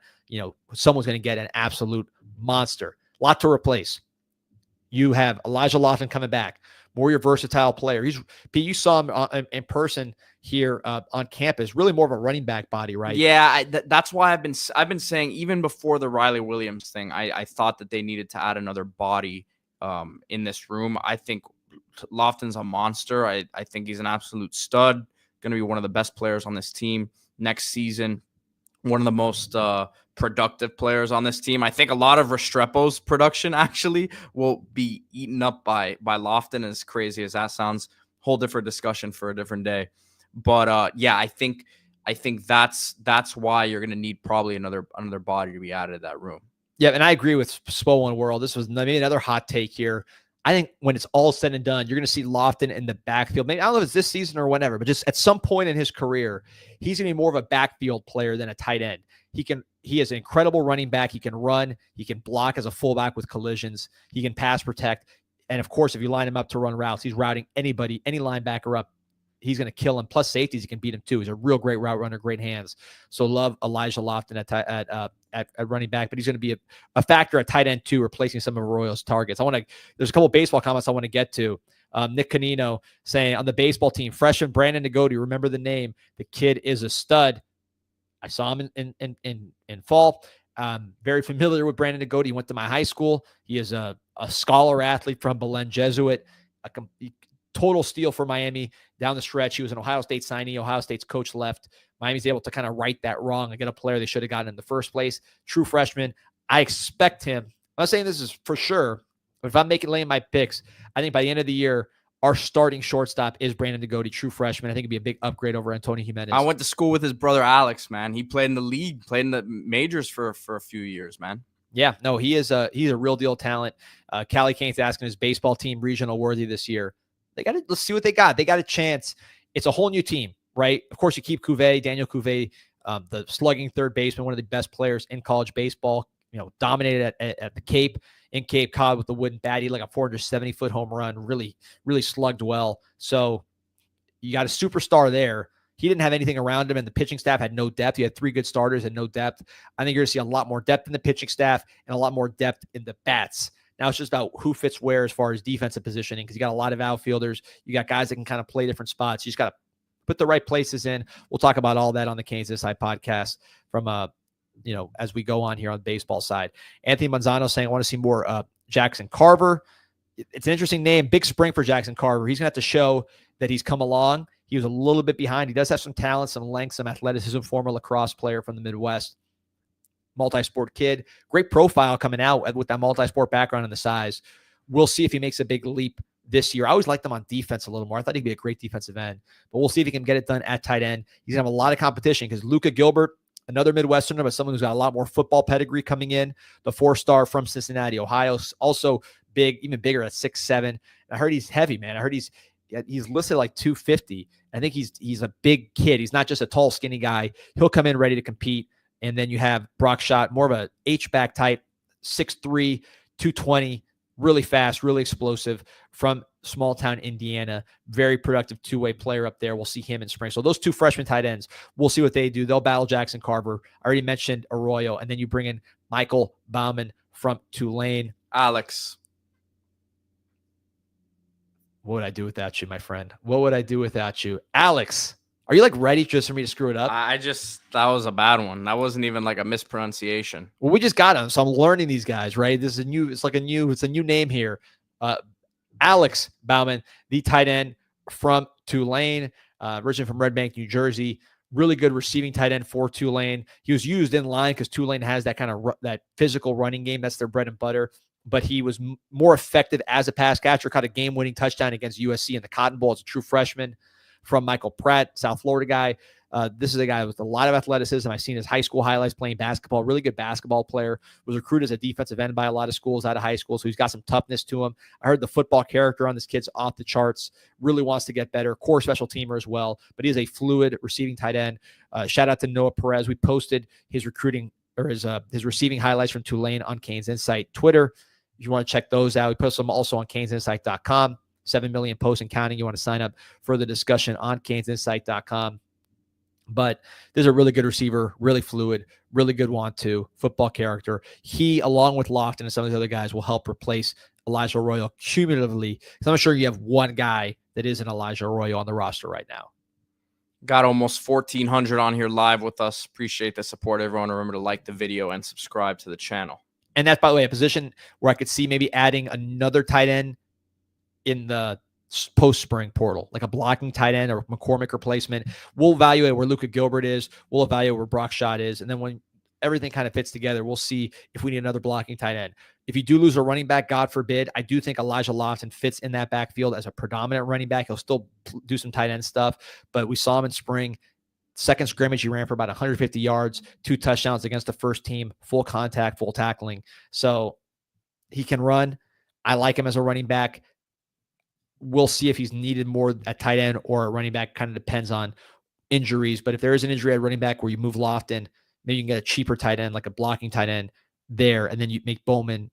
someone's going to get an absolute monster. A lot to replace. You have Elijah Lofton coming back, more your versatile player. You saw him in person here on campus. Really more of a running back body, right? Yeah, that's why I've been saying even before the Riley Williams thing, I thought that they needed to add another body in this room. I think Lofton's a monster. I think he's an absolute stud. Going to be one of the best players on this team next season. One of the most productive players on this team. I think a lot of Restrepo's production actually will be eaten up by Lofton, as crazy as that sounds. Whole different discussion for a different day. But yeah, I think that's why you're going to need probably another body to be added to that room. Yeah, and I agree with Spo and World. This was maybe another hot take here. I think when it's all said and done, you're going to see Lofton in the backfield. Maybe I don't know if it's this season or whenever, but just at some point in his career, he's going to be more of a backfield player than a tight end. He is an incredible running back. He can run. He can block as a fullback with collisions. He can pass protect. And of course, if you line him up to run routes, he's routing anybody, any linebacker up. He's going to kill him. Plus safeties, he can beat him too. He's a real great route runner, great hands. So love Elijah Lofton at running back, but he's going to be a factor at tight end too, replacing some of Arroyo's targets. There's a couple of baseball comments I want to get to. Nick Canino saying on the baseball team, freshman Brandon Nagodi, remember the name. The kid is a stud. I saw him in fall. Very familiar with Brandon Nagodi. He went to my high school. He is a scholar athlete from Belen Jesuit, total steal for Miami down the stretch. He was an Ohio State signee. Ohio State's coach left. Miami's able to kind of right that wrong and get a player they should have gotten in the first place. True freshman. I expect him. I'm not saying this is for sure, but if I'm laying my picks, I think by the end of the year, our starting shortstop is Brandon Nagodi, true freshman. I think it'd be a big upgrade over Antonio Jimenez. I went to school with his brother Alex, man. He played in the league, played in the majors for a few years, man. Yeah, no, he's a real deal talent. Callie Kane's asking, his baseball team regional worthy this year? Let's see what they got. They got a chance. It's a whole new team, right? Of course, you keep Cuvée, Daniel Cuvée, the slugging third baseman, one of the best players in college baseball. Dominated at the Cape, in Cape Cod with the wooden bat. He had like a 470-foot home run. Really, really slugged well. So you got a superstar there. He didn't have anything around him, and the pitching staff had no depth. You had 3 good starters and no depth. I think you're going to see a lot more depth in the pitching staff and a lot more depth in the bats. Now it's just about who fits where as far as defensive positioning, because you got a lot of outfielders. You got guys that can kind of play different spots. You just got to put the right places in. We'll talk about all that on the Kansas Side podcast from as we go on here on the baseball side. Anthony Manzano saying, I want to see more Jackson Carver. It's an interesting name. Big spring for Jackson Carver. He's going to have to show that he's come along. He was a little bit behind. He does have some talent, some length, some athleticism, former lacrosse player from the Midwest. Multi-sport kid. Great profile coming out with that multi-sport background and the size. We'll see if he makes a big leap this year. I always liked him on defense a little more. I thought he'd be a great defensive end, but we'll see if he can get it done at tight end. He's going to have a lot of competition because Luca Gilbert, another Midwesterner, but someone who's got a lot more football pedigree coming in, the 4-star from Cincinnati, Ohio, also big, even bigger at 6'7". I heard he's heavy, man. I heard he's listed like 250. I think he's a big kid. He's not just a tall, skinny guy. He'll come in ready to compete. And then you have Brock Schott, more of a H-back type, 6'3", 220, really fast, really explosive from small town Indiana. Very productive two-way player up there. We'll see him in spring. So those 2 freshman tight ends, we'll see what they do. They'll battle Jackson Carver. I already mentioned Arroyo. And then you bring in Michael Bauman from Tulane. Alex. What would I do without you, my friend? What would I do without you? Alex, are you like ready just for me to screw it up? That was a bad one. That wasn't even like a mispronunciation. Well, we just got him, so I'm learning these guys, right? It's a new name here. Alex Bauman, the tight end from Tulane, originally from Red Bank, New Jersey. Really good receiving tight end for Tulane. He was used in line because Tulane has that kind of that physical running game. That's their bread and butter. But he was more effective as a pass catcher, caught a game-winning touchdown against USC in the Cotton Bowl as a true freshman. From Michael Pratt, South Florida guy. This is a guy with a lot of athleticism. I've seen his high school highlights playing basketball. Really good basketball player. Was recruited as a defensive end by a lot of schools out of high school, so he's got some toughness to him. I heard the football character on this kid's off the charts. Really wants to get better. Core special teamer as well, but he is a fluid receiving tight end. Shout out to Noah Perez. We posted his recruiting or his receiving highlights from Tulane on Canes Insight Twitter. If you want to check those out, we post them also on CanesInsight.com. 7 million posts and counting. You want to sign up for the discussion on CanesInsight.com. But there's a really good receiver, really fluid, really good want-to, football character. He, along with Lofton and some of the other guys, will help replace Elijah Arroyo cumulatively. Because I'm sure you have one guy that isn't Elijah Arroyo on the roster right now. Got almost 1,400 on here live with us. Appreciate the support, everyone. Remember to like the video and subscribe to the channel. And that's, by the way, a position where I could see maybe adding another tight end in the post-spring portal, like a blocking tight end or McCormick replacement. We'll evaluate where Luca Gilbert is. We'll evaluate where Brock Schott is. And then when everything kind of fits together, we'll see if we need another blocking tight end. If you do lose a running back, God forbid, I do think Elijah Lofton fits in that backfield as a predominant running back. He'll still do some tight end stuff, but we saw him in spring. Second scrimmage, he ran for about 150 yards, 2 touchdowns against the first team, full contact, full tackling. So he can run. I like him as a running back. We'll see if he's needed more at tight end or a running back. Kind of depends on injuries. But if there is an injury at running back where you move Lofton, maybe you can get a cheaper tight end, like a blocking tight end there, and then you make Bauman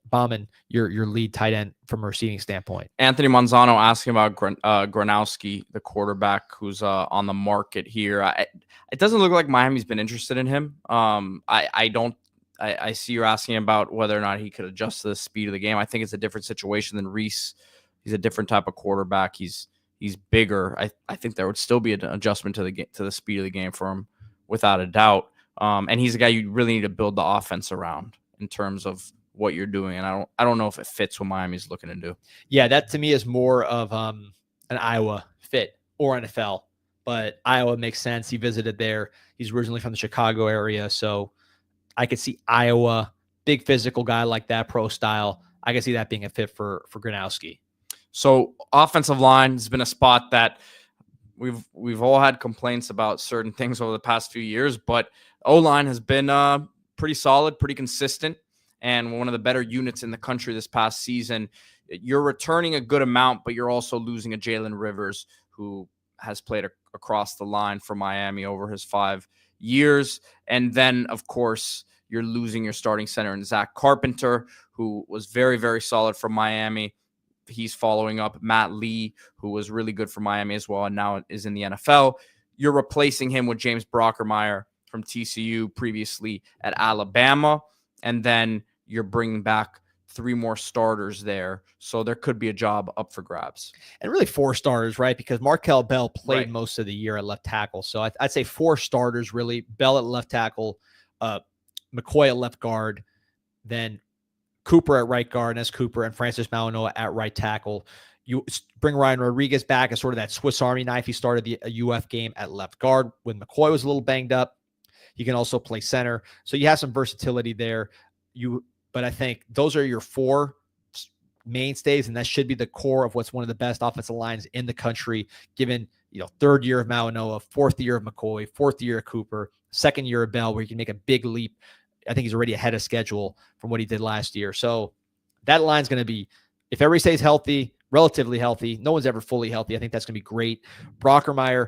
your lead tight end from a receiving standpoint. Anthony Manzano asking about Gronowski, the quarterback who's on the market here. It doesn't look like Miami's been interested in him. I see you're asking about whether or not he could adjust to the speed of the game. I think it's a different situation than Reese. He's a different type of quarterback. He's bigger. I think there would still be an adjustment to the speed of the game for him, without a doubt. And he's a guy you really need to build the offense around in terms of what you're doing. And I don't know if it fits what Miami's looking to do. Yeah, that to me is more of an Iowa fit or NFL. But Iowa makes sense. He visited there. He's originally from the Chicago area, so I could see Iowa, big physical guy like that, pro style. I could see that being a fit for Gronowski. So offensive line has been a spot that we've all had complaints about certain things over the past few years, but O-line has been pretty solid, pretty consistent, and one of the better units in the country this past season. You're returning a good amount, but you're also losing a Jalen Rivers who has played across the line for Miami over his 5 years. And then, of course, you're losing your starting center in Zach Carpenter, who was very, very solid for Miami. He's following up Matt Lee, who was really good for Miami as well, and now is in the NFL. you're replacing him with James Brockermeyer from TCU, previously at Alabama, and then you're bringing back 3 more starters there. So there could be a job up for grabs. And really 4 starters, right? Because Markel Bell played Right. most of the year at left tackle. So I'd say 4 starters, really. Bell at left tackle, McCoy at left guard, then Cooper at right guard, Nes Cooper, and Francis Malinois at right tackle. You bring Ryan Rodriguez back as sort of that Swiss Army knife. He started the UF game at left guard when McCoy was a little banged up. He can also play center. So you have some versatility there. But I think those are your 4 mainstays, and that should be the core of what's one of the best offensive lines in the country, given, 3rd year of Malinois, 4th year of McCoy, 4th year of Cooper, 2nd year of Bell, where you can make a big leap. I think he's already ahead of schedule from what he did last year. So that line's going to be, if everybody stays healthy, relatively healthy, no one's ever fully healthy, I think that's going to be great. Brockermeyer,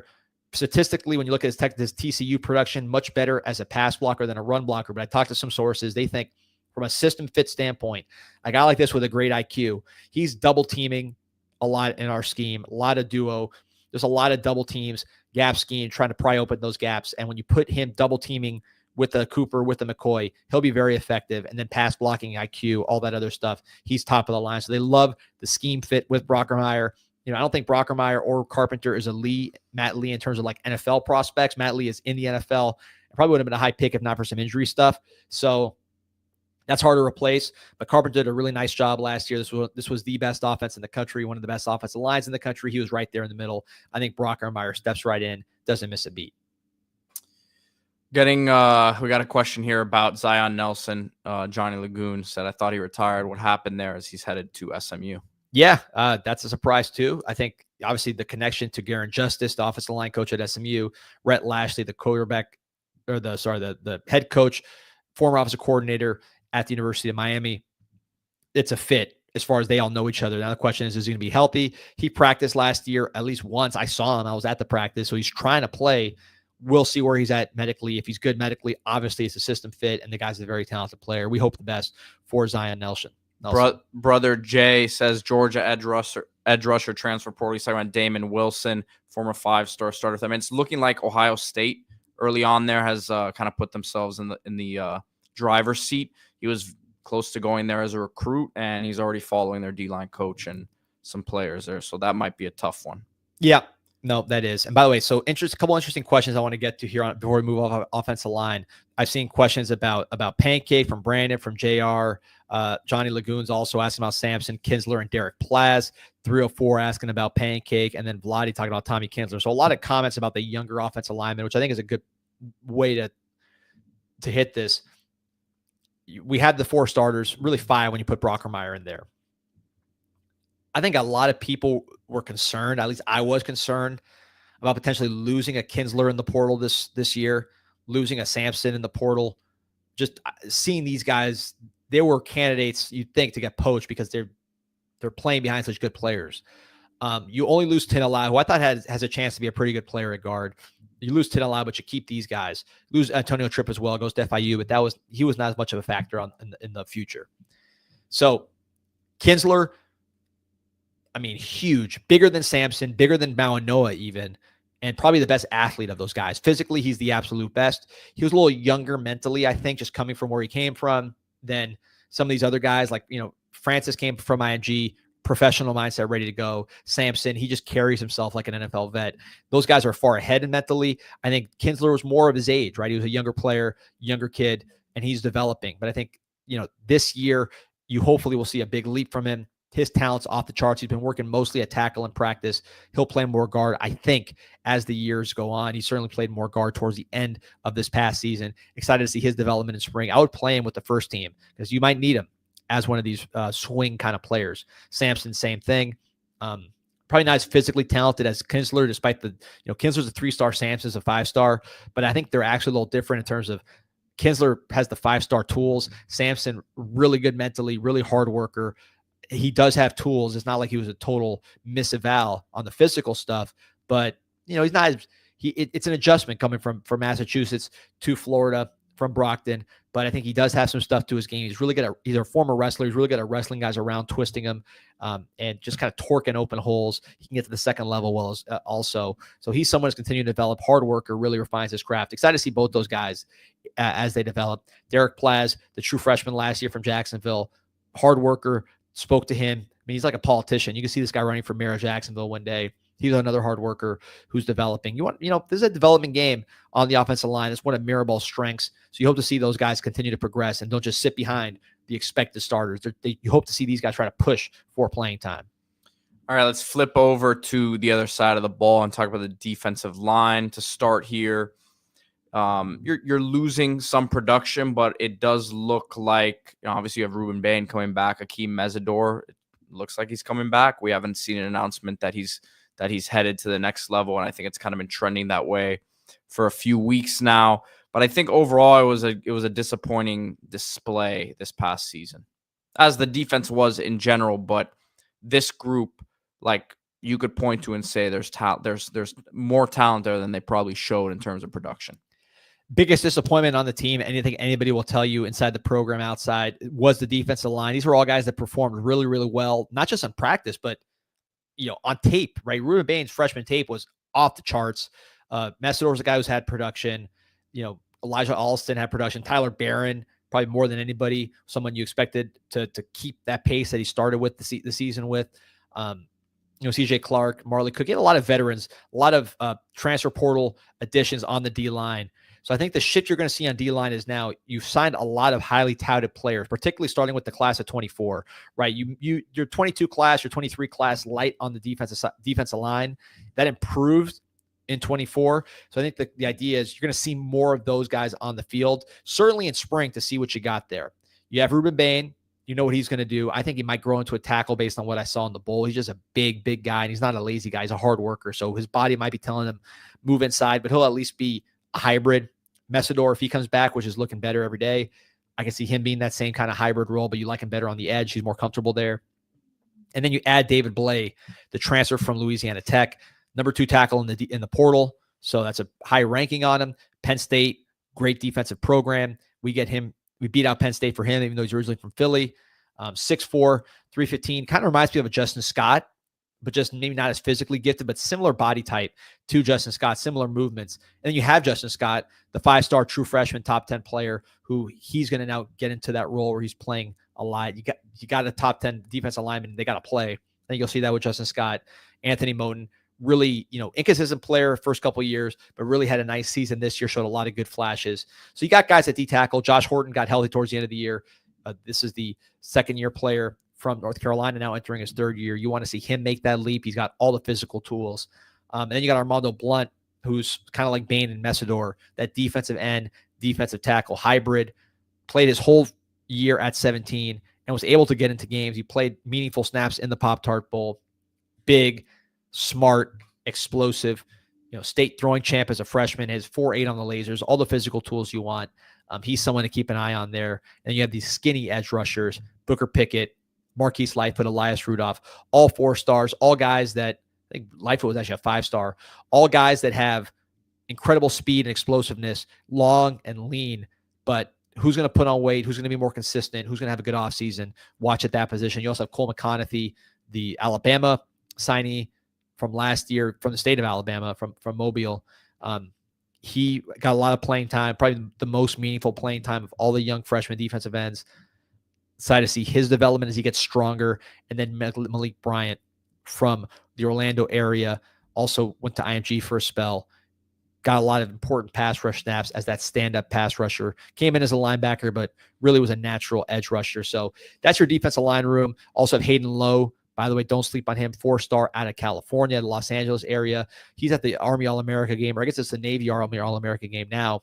statistically, when you look at his TCU production, much better as a pass blocker than a run blocker. But I talked to some sources. They think from a system fit standpoint, a guy like this with a great IQ, he's double teaming a lot in our scheme, a lot of duo. There's a lot of double teams, gap scheme, trying to pry open those gaps. And when you put him double teaming with the Cooper, with the McCoy, he'll be very effective. And then pass blocking IQ, all that other stuff, he's top of the line. So they love the scheme fit with Brockermeyer. I don't think Brockermeyer or Carpenter is Matt Lee in terms of like NFL prospects. Matt Lee is in the NFL. It probably would have been a high pick if not for some injury stuff. So that's hard to replace. But Carpenter did a really nice job last year. This was the best offense in the country, one of the best offensive lines in the country. He was right there in the middle. I think Brockermeyer steps right in, doesn't miss a beat. We got a question here about Zion Nelson. Johnny Lagoon said, I thought he retired. What happened there as he's headed to SMU? Yeah, that's a surprise too. I think obviously the connection to Garen Justice, the offensive line coach at SMU, Rhett Lashley, the quarterback, or the head coach, former offensive coordinator at the University of Miami. It's a fit as far as they all know each other. Now the question is he going to be healthy? He practiced last year at least once. I saw him. I was at the practice. So he's trying to play. We'll see where he's at medically. If he's good medically, obviously it's a system fit, and the guy's a very talented player. We hope the best for Zion Nelson. Brother Jay says Georgia edge rusher transfer portal. He's talking about Damon Wilson, former 5-star starter. I mean, it's looking like Ohio State early on there has kind of put themselves in the driver's seat. He was close to going there as a recruit, and he's already following their D-line coach and some players there. So that might be a tough one. Yeah, no, that is. And by the way, so a couple interesting questions I want to get to here before we move off offensive line. I've seen questions about Pancake from Brandon, from JR. Johnny Lagoon's also asking about Samson Kinsler and Derek Plaz. 304 asking about Pancake, and then Vladi talking about Tommy Kinsler. So a lot of comments about the younger offensive lineman, which I think is a good way to hit this. We had the 4 starters, really 5 when you put Brockermeyer in there. I think a lot of people were concerned, at least I was concerned, about potentially losing a Kinsler in the portal this year, losing a Sampson in the portal. Just seeing these guys, they were candidates you'd think to get poached because they're playing behind such good players. You only lose Tinalau, who I thought has a chance to be a pretty good player at guard. You lose Tinalau, but you keep these guys. Lose Antonio Tripp as well, goes to FIU, but he was not as much of a factor in the future. So Kinsler, I mean, huge, bigger than Sampson, bigger than Malinois even, and probably the best athlete of those guys. Physically, he's the absolute best. He was a little younger mentally, I think, just coming from where he came from than some of these other guys. Like, Francis came from IMG, professional mindset, ready to go. Sampson, he just carries himself like an NFL vet. Those guys are far ahead mentally. I think Kinsler was more of his age, right? He was a younger player, younger kid, and he's developing. But I think, this year, you hopefully will see a big leap from him. His talent's off the charts. He's been working mostly at tackle in practice. He'll play more guard, I think, as the years go on. He certainly played more guard towards the end of this past season. Excited to see his development in spring. I would play him with the first team because you might need him as one of these swing kind of players. Sampson, same thing. Probably not as physically talented as Kinsler, despite Kinsler's a 3-star, Sampson's a 5-star. But I think they're actually a little different in terms of Kinsler has the 5-star tools. Sampson, really good mentally, really hard worker. He does have tools. It's not like he was a total miseval on the physical stuff, but he's not. It's an adjustment coming from Massachusetts to Florida. from Brockton, but I think he does have some stuff to his game. He's really good at, he's a former wrestler. He's really good at wrestling guys around, twisting them, and just kind of torquing open holes. He can get to the second level well as, also. So he's someone who's continuing to develop, hard worker, really refines his craft. Excited to see both those guys as they develop. Derek Plaz, the true freshman last year from Jacksonville, hard worker, spoke to him. I mean, he's like a politician. You can see this guy running for mayor of Jacksonville one day. He's another hard worker who's developing. This is a development game on the offensive line. It's one of Mirabel's strengths. So you hope to see those guys continue to progress and don't just sit behind the expected starters. You hope to see these guys try to push for playing time. All right, let's flip over to the other side of the ball and talk about the defensive line to start here. You're losing some production, but it does look like, obviously you have Ruben Bain coming back, Akeem Mesidor. It looks like he's coming back. We haven't seen an announcement that he's headed to the next level, and I think it's kind of been trending that way for a few weeks now. But I think overall it was a disappointing display this past season, as the defense was in general. But this group, like, you could point to and say there's more talent there than they probably showed in terms of production. Biggest disappointment on the team, anything anybody will tell you inside the program, outside, was the defensive line. These were all guys that performed really, really well, not just on practice, but on tape, right? Ruben Bain's freshman tape was off the charts. Mesidor was a guy who's had production. Elijah Alston had production. Tyler Barron, probably more than anybody, someone you expected to keep that pace that he started with the season with. CJ Clark, Marley Cook. He had a lot of veterans, a lot of transfer portal additions on the D-line. So I think the shift you're going to see on D-line is now you've signed a lot of highly touted players, particularly starting with the class of 24, right? Your 22 class, your 23 class light on the defensive line. That improved in 24. So I think the idea is you're going to see more of those guys on the field, certainly in spring, to see what you got there. You have Ruben Bain. You know what he's going to do. I think he might grow into a tackle based on what I saw in the bowl. He's just a big, big guy, and he's not a lazy guy. He's a hard worker. So his body might be telling him move inside, but he'll at least be a hybrid. Mesidor, if he comes back, which is looking better every day, I can see him being that same kind of hybrid role, but you like him better on the edge. He's more comfortable there. And then you add David Blay, the transfer from Louisiana Tech, number 2 tackle in the portal. So that's a high ranking on him. Penn State, great defensive program. We beat out Penn State for him, even though he's originally from Philly. 6'4", 315, kind of reminds me of a Justin Scott, but just maybe not as physically gifted, but similar body type to Justin Scott, similar movements. And then you have Justin Scott, the 5-star true freshman, top 10 player, who he's going to now get into that role where he's playing a lot. You got a top 10 defensive lineman. They got to play. I think you'll see that with Justin Scott. Anthony Moten, really, inconsistent player first couple of years, but really had a nice season this year, showed a lot of good flashes. So you got guys at D-tackle. Josh Horton got healthy towards the end of the year. This is the second-year player from North Carolina, now entering his third year. You want to see him make that leap. He's got all the physical tools. And then you got Armando Blunt, who's kind of like Bain and Mesidor, that defensive end, defensive tackle hybrid, played his whole year at 17 and was able to get into games. He played meaningful snaps in the Pop-Tart Bowl. Big, smart, explosive, state throwing champ as a freshman, has 4.8 on the lasers, all the physical tools you want. He's someone to keep an eye on there. And you have these skinny edge rushers, Booker Pickett, Marquise Lightfoot, Elias Rudolph, all 4 stars, all guys that, I think Lightfoot was actually a 5-star, all guys that have incredible speed and explosiveness, long and lean, but who's going to put on weight, who's going to be more consistent, who's going to have a good offseason, watch at that position. You also have Cole McConaughey, the Alabama signee from last year, from the state of Alabama, from Mobile. He got a lot of playing time, probably the most meaningful playing time of all the young freshman defensive ends. Excited to see his development as he gets stronger. And then Malik Bryant from the Orlando area, also went to IMG for a spell, got a lot of important pass rush snaps as that stand-up pass rusher, came in as a linebacker, but really was a natural edge rusher. So that's your defensive line room. Also have Hayden Lowe. By the way, don't sleep on him. 4-star out of California, the Los Angeles area. He's at the Army All-America game, or I guess it's the Navy Army All-America game now.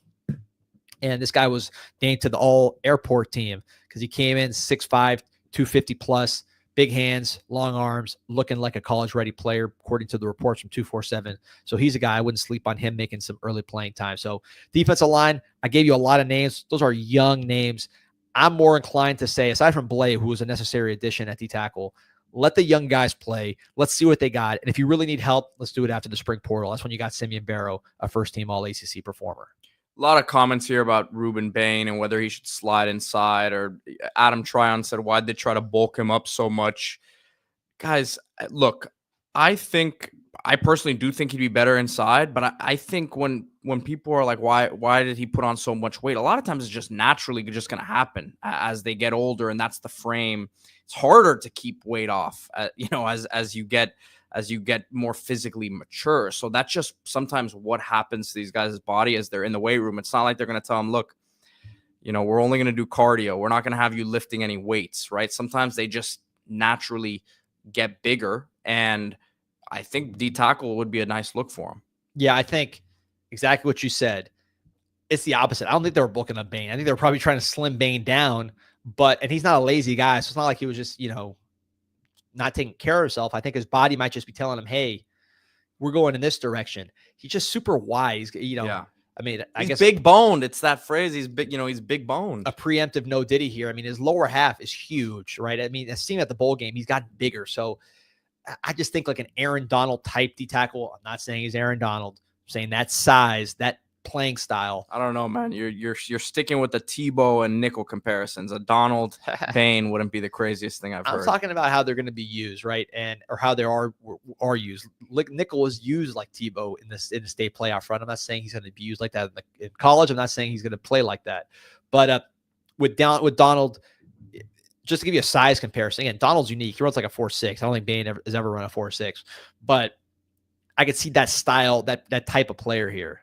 And this guy was named to the all-airport team because he came in 6'5", 250 plus, big hands, long arms, looking like a college-ready player, according to the reports from 247. So he's a guy, I wouldn't sleep on him making some early playing time. So defensive line, I gave you a lot of names. Those are young names. I'm more inclined to say, aside from Blay, who was a necessary addition at D-tackle, let the young guys play. Let's see what they got. And if you really need help, let's do it after the spring portal. That's when you got Simeon Barrow, a first-team All-ACC performer. lot of comments here about Ruben Bain and whether he should slide inside, or Adam Tryon said, why'd they try to bulk him up so much? Guys, look, I personally do think he'd be better inside, but I think when people are like, why did he put on so much weight? A lot of times it's just naturally just going to happen as they get older, and that's the frame. It's harder to keep weight off, as you get more physically mature. So that's just sometimes what happens to these guys' body as they're in the weight room. It's not like they're going to tell them, look, we're only going to do cardio. We're not going to have you lifting any weights, right? Sometimes they just naturally get bigger, and I think D tackle would be a nice look for him. Yeah, I think exactly what you said. It's the opposite. I don't think they were booking up Bain. I think they were probably trying to slim Bain down, and he's not a lazy guy, so it's not like he was just, not taking care of himself. I think his body might just be telling him, hey, we're going in this direction. He's just super wise, Yeah. I mean, I he's guess big boned. It's that phrase. He's big, he's big boned. A preemptive no Diddy here. I mean, his lower half is huge, right? I mean, I've seen at the bowl game, he's gotten bigger. So I just think like an Aaron Donald type D tackle. I'm not saying he's Aaron Donald. I'm saying that size, that playing style. I don't know, man. You're sticking with the Tebow and nickel comparisons. A Donald Bain wouldn't be the craziest thing I've heard. I'm talking about how they're going to be used, right? Or how they are used. Nickel was used like Tebow in the state playoff run. I'm not saying he's going to be used like that in college. I'm not saying he's going to play like that. But with Donald, just to give you a size comparison, again, Donald's unique. He runs like a 4.6. I don't think Bain has ever run a 4.6. But I could see that style, that type of player here.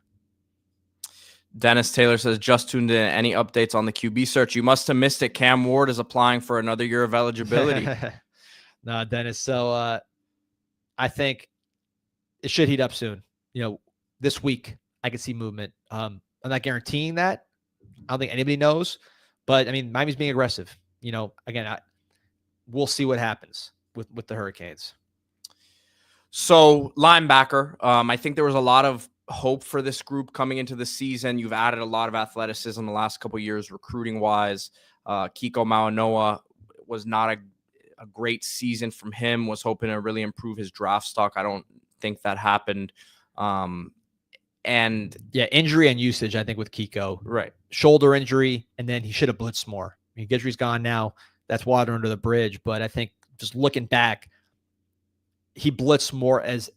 Dennis Taylor says, just tuned in. Any updates on the QB search? You must have missed it. Cam Ward is applying for another year of eligibility. No, Dennis. So I think it should heat up soon. This week I could see movement. I'm not guaranteeing that. I don't think anybody knows. But, I mean, Miami's being aggressive. Again, we'll see what happens with the Hurricanes. So, linebacker, I think there was a lot of hope for this group coming into the season. You've added a lot of athleticism the last couple of years, recruiting wise. Kiko Mauanoa was not a great season from him. Was hoping to really improve his draft stock. I don't think that happened. And yeah, injury and usage, I think, with Kiko. Right. Shoulder injury, and then he should have blitzed more. I mean, Guidry's gone now. That's water under the bridge. But I think just looking back, he blitzed more as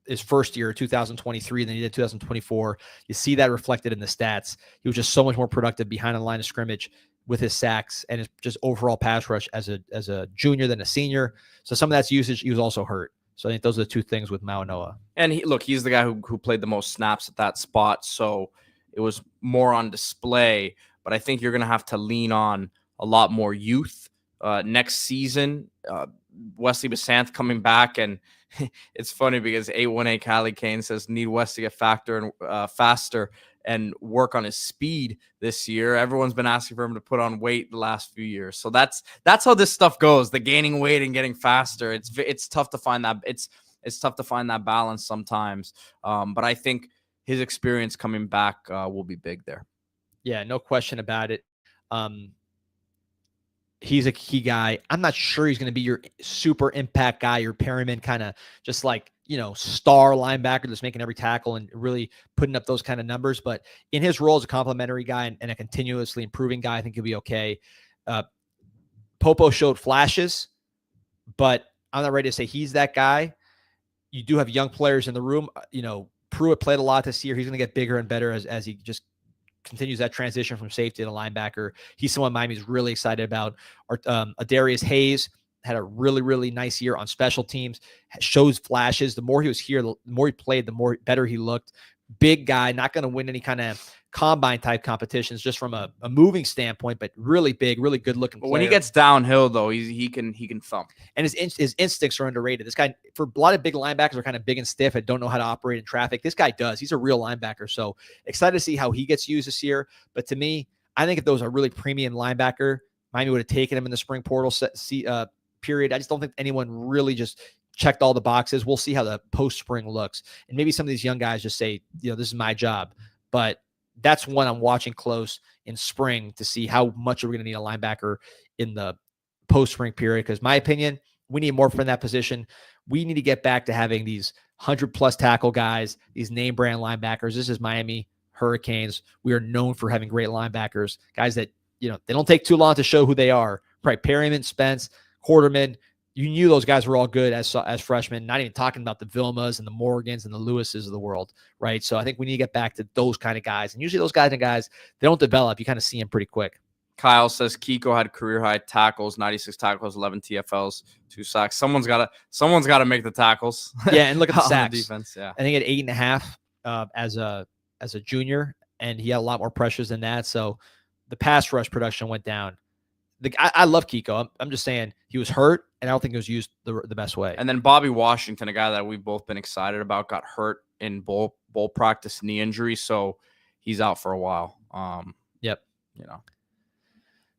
his first year, 2023, than he did 2024. You see that reflected in the stats. He was just so much more productive behind the line of scrimmage with his sacks and his just overall pass rush as a junior than a senior. So some of that's usage. He was also hurt. So I think those are the two things with Mauanoa. And he's the guy who played the most snaps at that spot. So it was more on display. But I think you're going to have to lean on a lot more youth next season. Wesley Basanth coming back, and it's funny because A1A Cali Kane says need West to get faster and work on his speed this year. Everyone's been asking for him to put on weight the last few years, so that's how this stuff goes. The gaining weight and getting faster. It's tough to find that. It's tough to find that balance sometimes. But I think his experience coming back will be big there. Yeah, no question about it. He's a key guy. I'm not sure he's going to be your super impact guy, your Perryman kind of just like, star linebacker that's making every tackle and really putting up those kind of numbers. But in his role as a complimentary guy and a continuously improving guy, I think he'll be okay. Popo showed flashes, but I'm not ready to say he's that guy. You do have young players in the room. Pruitt played a lot this year. He's going to get bigger and better as he just continues that transition from safety to linebacker. He's someone Miami's really excited about. Adarius Hayes had a really, really nice year on special teams, shows flashes. The more he was here, the more he played, the more better he looked. Big guy, not going to win any kind of combine type competitions just from a moving standpoint, but really big, really good looking player. When he gets downhill though, he can thump. And his instincts are underrated. This guy, for a lot of big linebackers, are kind of big and stiff and don't know how to operate in traffic. This guy does. He's a real linebacker. So excited to see how he gets used this year. But to me, I think if there was a really premium linebacker, Miami would have taken him in the spring portal period. I just don't think anyone really just checked all the boxes. We'll see how the post-spring looks. And maybe some of these young guys just say, this is my job. But that's one I'm watching close in spring to see how much are we going to need a linebacker in the post-spring period. Because my opinion, we need more from that position. We need to get back to having these 100-plus tackle guys, these name-brand linebackers. This is Miami Hurricanes. We are known for having great linebackers, guys that, they don't take too long to show who they are. Right. Perryman, Spence, Quarterman. You knew those guys were all good as freshmen, not even talking about the Vilmas and the Morgans and the Lewises of the world. Right. So I think we need to get back to those kind of guys. And usually those guys, they don't develop. You kind of see them pretty quick. Kyle says Kiko had career high tackles, 96 tackles, 11 TFLs, 2 sacks. Someone's got to make the tackles. Yeah, and look at the on sacks. The defense. Yeah, I think he had 8.5 as a junior, and he had a lot more pressures than that. So the pass rush production went down. I love Kiko. I'm just saying he was hurt, and I don't think it was used the best way. And then Bobby Washington, a guy that we've both been excited about, got hurt in bowl practice, knee injury, so he's out for a while. Yep.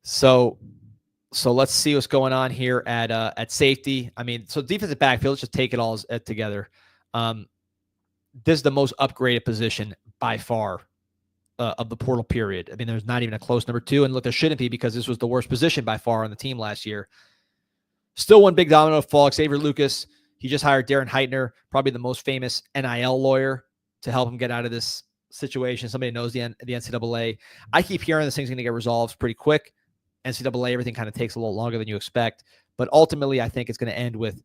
So let's see what's going on here at safety. I mean, so defensive backfield, let's just take it all together. This is the most upgraded position by far of the portal period. I mean, there's not even a close number 2. And look, there shouldn't be, because this was the worst position by far on the team last year. Still one big domino fall. Xavier Lucas, he just hired Darren Heitner, probably the most famous NIL lawyer, to help him get out of this situation. Somebody knows the NCAA. I keep hearing this thing's going to get resolved pretty quick. NCAA, everything kind of takes a little longer than you expect. But ultimately, I think it's going to end with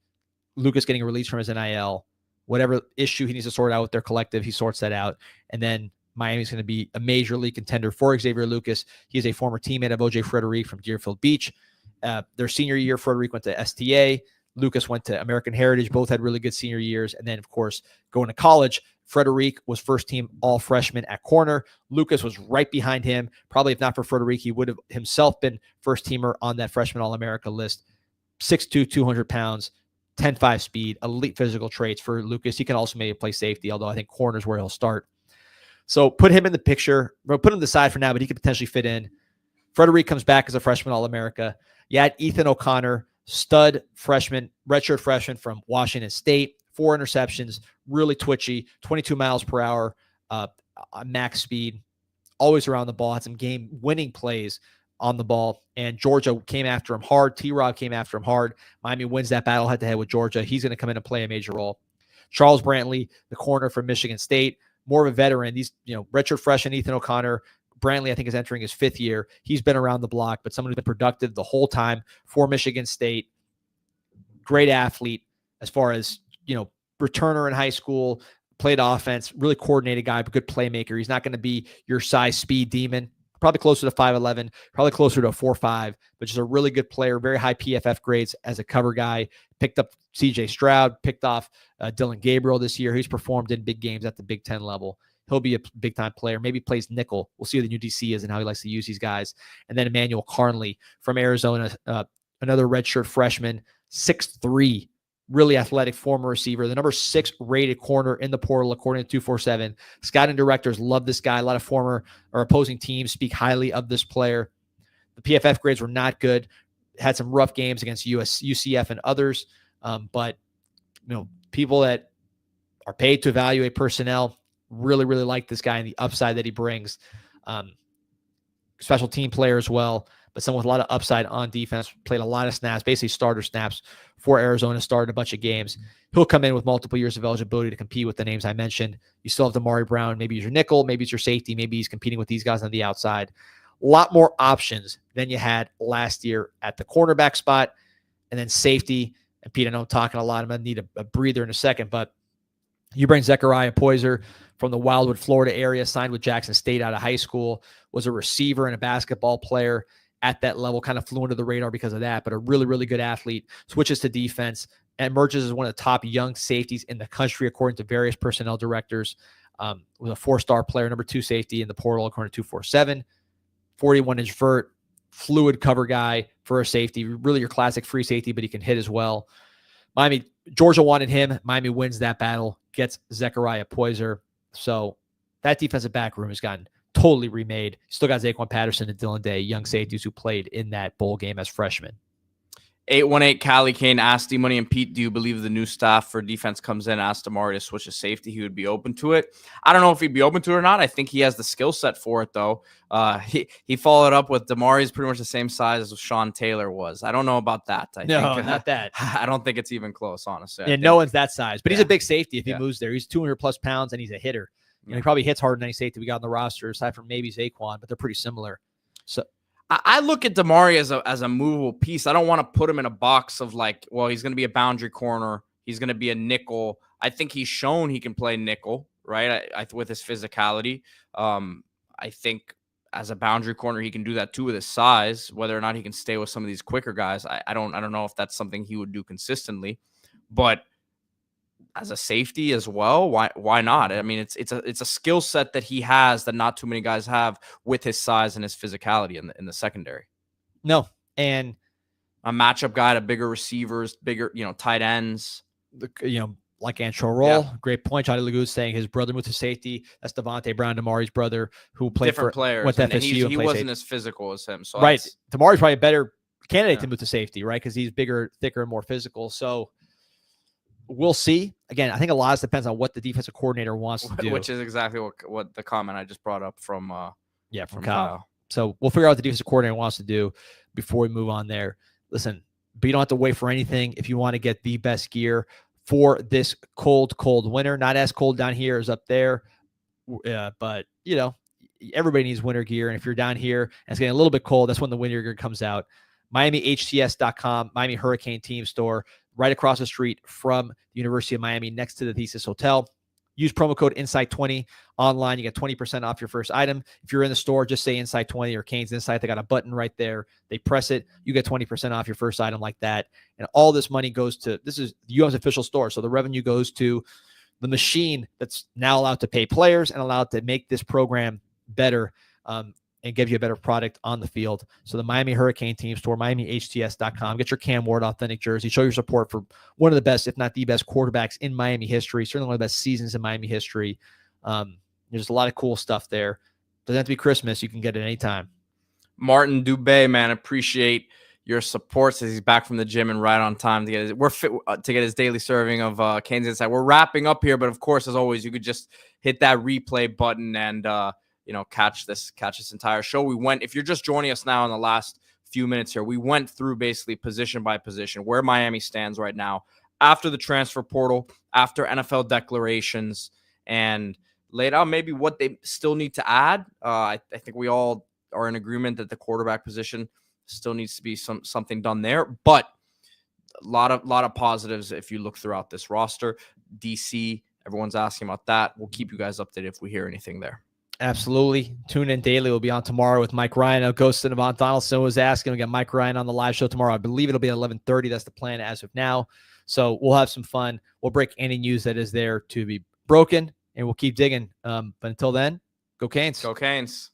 Lucas getting released from his NIL. Whatever issue he needs to sort out with their collective, he sorts that out. And then Miami's going to be a major league contender for Xavier Lucas. He is a former teammate of O.J. Frederick from Deerfield Beach. Their senior year, Frederick went to STA. Lucas went to American Heritage. Both had really good senior years. And then, of course, going to college, Frederick was first team all freshman at corner. Lucas was right behind him. Probably if not for Frederick, he would have himself been first teamer on that freshman All-America list. 6'2", 200 pounds, 10.5 speed, elite physical traits for Lucas. He can also maybe play safety, although I think corner is where he'll start. So put him in the picture. Put him to the side for now, but he could potentially fit in. Frederick comes back as a freshman All-America. You had Ethan O'Connor, stud freshman, redshirt freshman from Washington State. 4 interceptions, really twitchy, 22 miles per hour, max speed, always around the ball, had some game-winning plays on the ball, and Georgia came after him hard. T-Rob came after him hard. Miami wins that battle head-to-head with Georgia. He's going to come in and play a major role. Charles Brantley, the corner from Michigan State, more of a veteran. These, redshirt freshman Ethan O'Connor. Brantley, I think, is entering his 5th year. He's been around the block, but someone who's been productive the whole time for Michigan State. Great athlete as far as, returner in high school, played offense, really coordinated guy, but good playmaker. He's not going to be your size speed demon. Probably closer to 5'11", probably closer to a 4'5", but just a really good player, very high PFF grades as a cover guy. Picked up CJ Stroud, picked off Dylan Gabriel this year. He's performed in big games at the Big Ten level. He'll be a big-time player. Maybe plays nickel. We'll see who the new DC is and how he likes to use these guys. And then Emmanuel Carnley from Arizona, another redshirt freshman, 6'3", really athletic former receiver, the number 6 rated corner in the portal, according to 247. Scouting directors love this guy. A lot of former or opposing teams speak highly of this player. The PFF grades were not good. Had some rough games against UCF and others. But, people that are paid to evaluate personnel really, really like this guy and the upside that he brings. Special team player as well, but someone with a lot of upside on defense, played a lot of snaps, basically starter snaps for Arizona, started a bunch of games. He'll come in with multiple years of eligibility to compete with the names I mentioned. You still have Damari Brown. Maybe he's your nickel. Maybe he's your safety. Maybe he's competing with these guys on the outside. A lot more options than you had last year at the cornerback spot. And then safety. And Pete, I know I'm talking a lot. I'm going to need a breather in a second, but you bring Zechariah Poyser from the Wildwood, Florida area, signed with Jackson State out of high school, was a receiver and a basketball player at that level, kind of flew under the radar because of that, but a really, really good athlete, switches to defense, and emerges as one of the top young safeties in the country, according to various personnel directors. Was a 4-star player, number 2 safety in the portal, according to 247. 41-inch vert, fluid cover guy for a safety, really your classic free safety, but he can hit as well. Georgia wanted him. Miami wins that battle, gets Zechariah Poyser. So that defensive back room has gotten totally remade. Still got Zaquan Patterson and Dylan Day, young safeties who played in that bowl game as freshmen. 818 Callie Kane asked D-Money and Pete, do you believe the new staff for defense comes in, asked Damari to switch to safety? He would be open to it. I don't know if he'd be open to it or not. I think he has the skill set for it, though. He followed up with Damari's pretty much the same size as Sean Taylor was. I don't know about that. Not that. I don't think it's even close, honestly. Yeah, no one's that size. But he's a big safety if he Yeah. moves there. He's 200-plus pounds, and he's a hitter. You know, he probably hits harder than any safety we got on the roster, aside from maybe Zaquan, but they're pretty similar. So I look at Damari as a movable piece. I don't want to put him in a box of like, well, he's going to be a boundary corner. He's going to be a nickel. I think he's shown he can play nickel, right? With his physicality. I think as a boundary corner, he can do that too with his size. Whether or not he can stay with some of these quicker guys, I don't know if that's something he would do consistently. But as a safety as well, why not? I mean, it's a skill set that he has that not too many guys have with his size and his physicality in the secondary. No, and a matchup guy to bigger receivers, bigger tight ends. Like Antrell Roll, great point. Johnny Lagoon saying his brother moved to safety. That's Devontae Brown, Damari's brother, who played different players. Went to FSU. He wasn't as physical as him. So right, Damari's probably a better candidate to move to safety, right? Because he's bigger, thicker, and more physical. So we'll see. Again, I think a lot depends on what the defensive coordinator wants to do. Which is exactly what the comment I just brought up from Kyle. So we'll figure out what the defensive coordinator wants to do before we move on there. Listen, but you don't have to wait for anything if you want to get the best gear for this cold winter. Not as cold down here as up there, but everybody needs winter gear. And if you're down here and it's getting a little bit cold, that's when the winter gear comes out. MiamiHTS.com, Miami Hurricane Team Store, right across the street from the University of Miami, next to the Thesis Hotel. Use promo code Insight20 online. You get 20% off your first item. If you're in the store, just say Insight20 or Canes Insight. They got a button right there. They press it. You get 20% off your first item like that. And all this money goes to, this is the UM's official store. So the revenue goes to the machine that's now allowed to pay players and allowed to make this program better and give you a better product on the field. So the Miami Hurricane Team Store, MiamiHTS.com. Get your Cam Ward authentic jersey. Show your support for one of the best, if not the best, quarterbacks in Miami history. Certainly one of the best seasons in Miami history. There's a lot of cool stuff there. Doesn't have to be Christmas. You can get it anytime. Martin Dubé, man, appreciate your support. Says he's back from the gym and right on time to get his daily serving of Canes Insight. We're wrapping up here, but of course, as always, you could just hit that replay button and catch this entire show. If you're just joining us now in the last few minutes here, we went through basically position by position where Miami stands right now after the transfer portal, after NFL declarations, and laid out maybe what they still need to add. I think we all are in agreement that the quarterback position still needs to be something done there, but a lot of positives if you look throughout this roster. DC, everyone's asking about that. We'll keep you guys updated if we hear anything there. Absolutely. Tune in daily. We'll be on tomorrow with Mike Ryan. Ghost and Avant Donaldson was asking. We got Mike Ryan on the live show tomorrow. I believe it'll be at 11:30. That's the plan as of now. So we'll have some fun. We'll break any news that is there to be broken, and we'll keep digging. But until then, go Canes. Go Canes.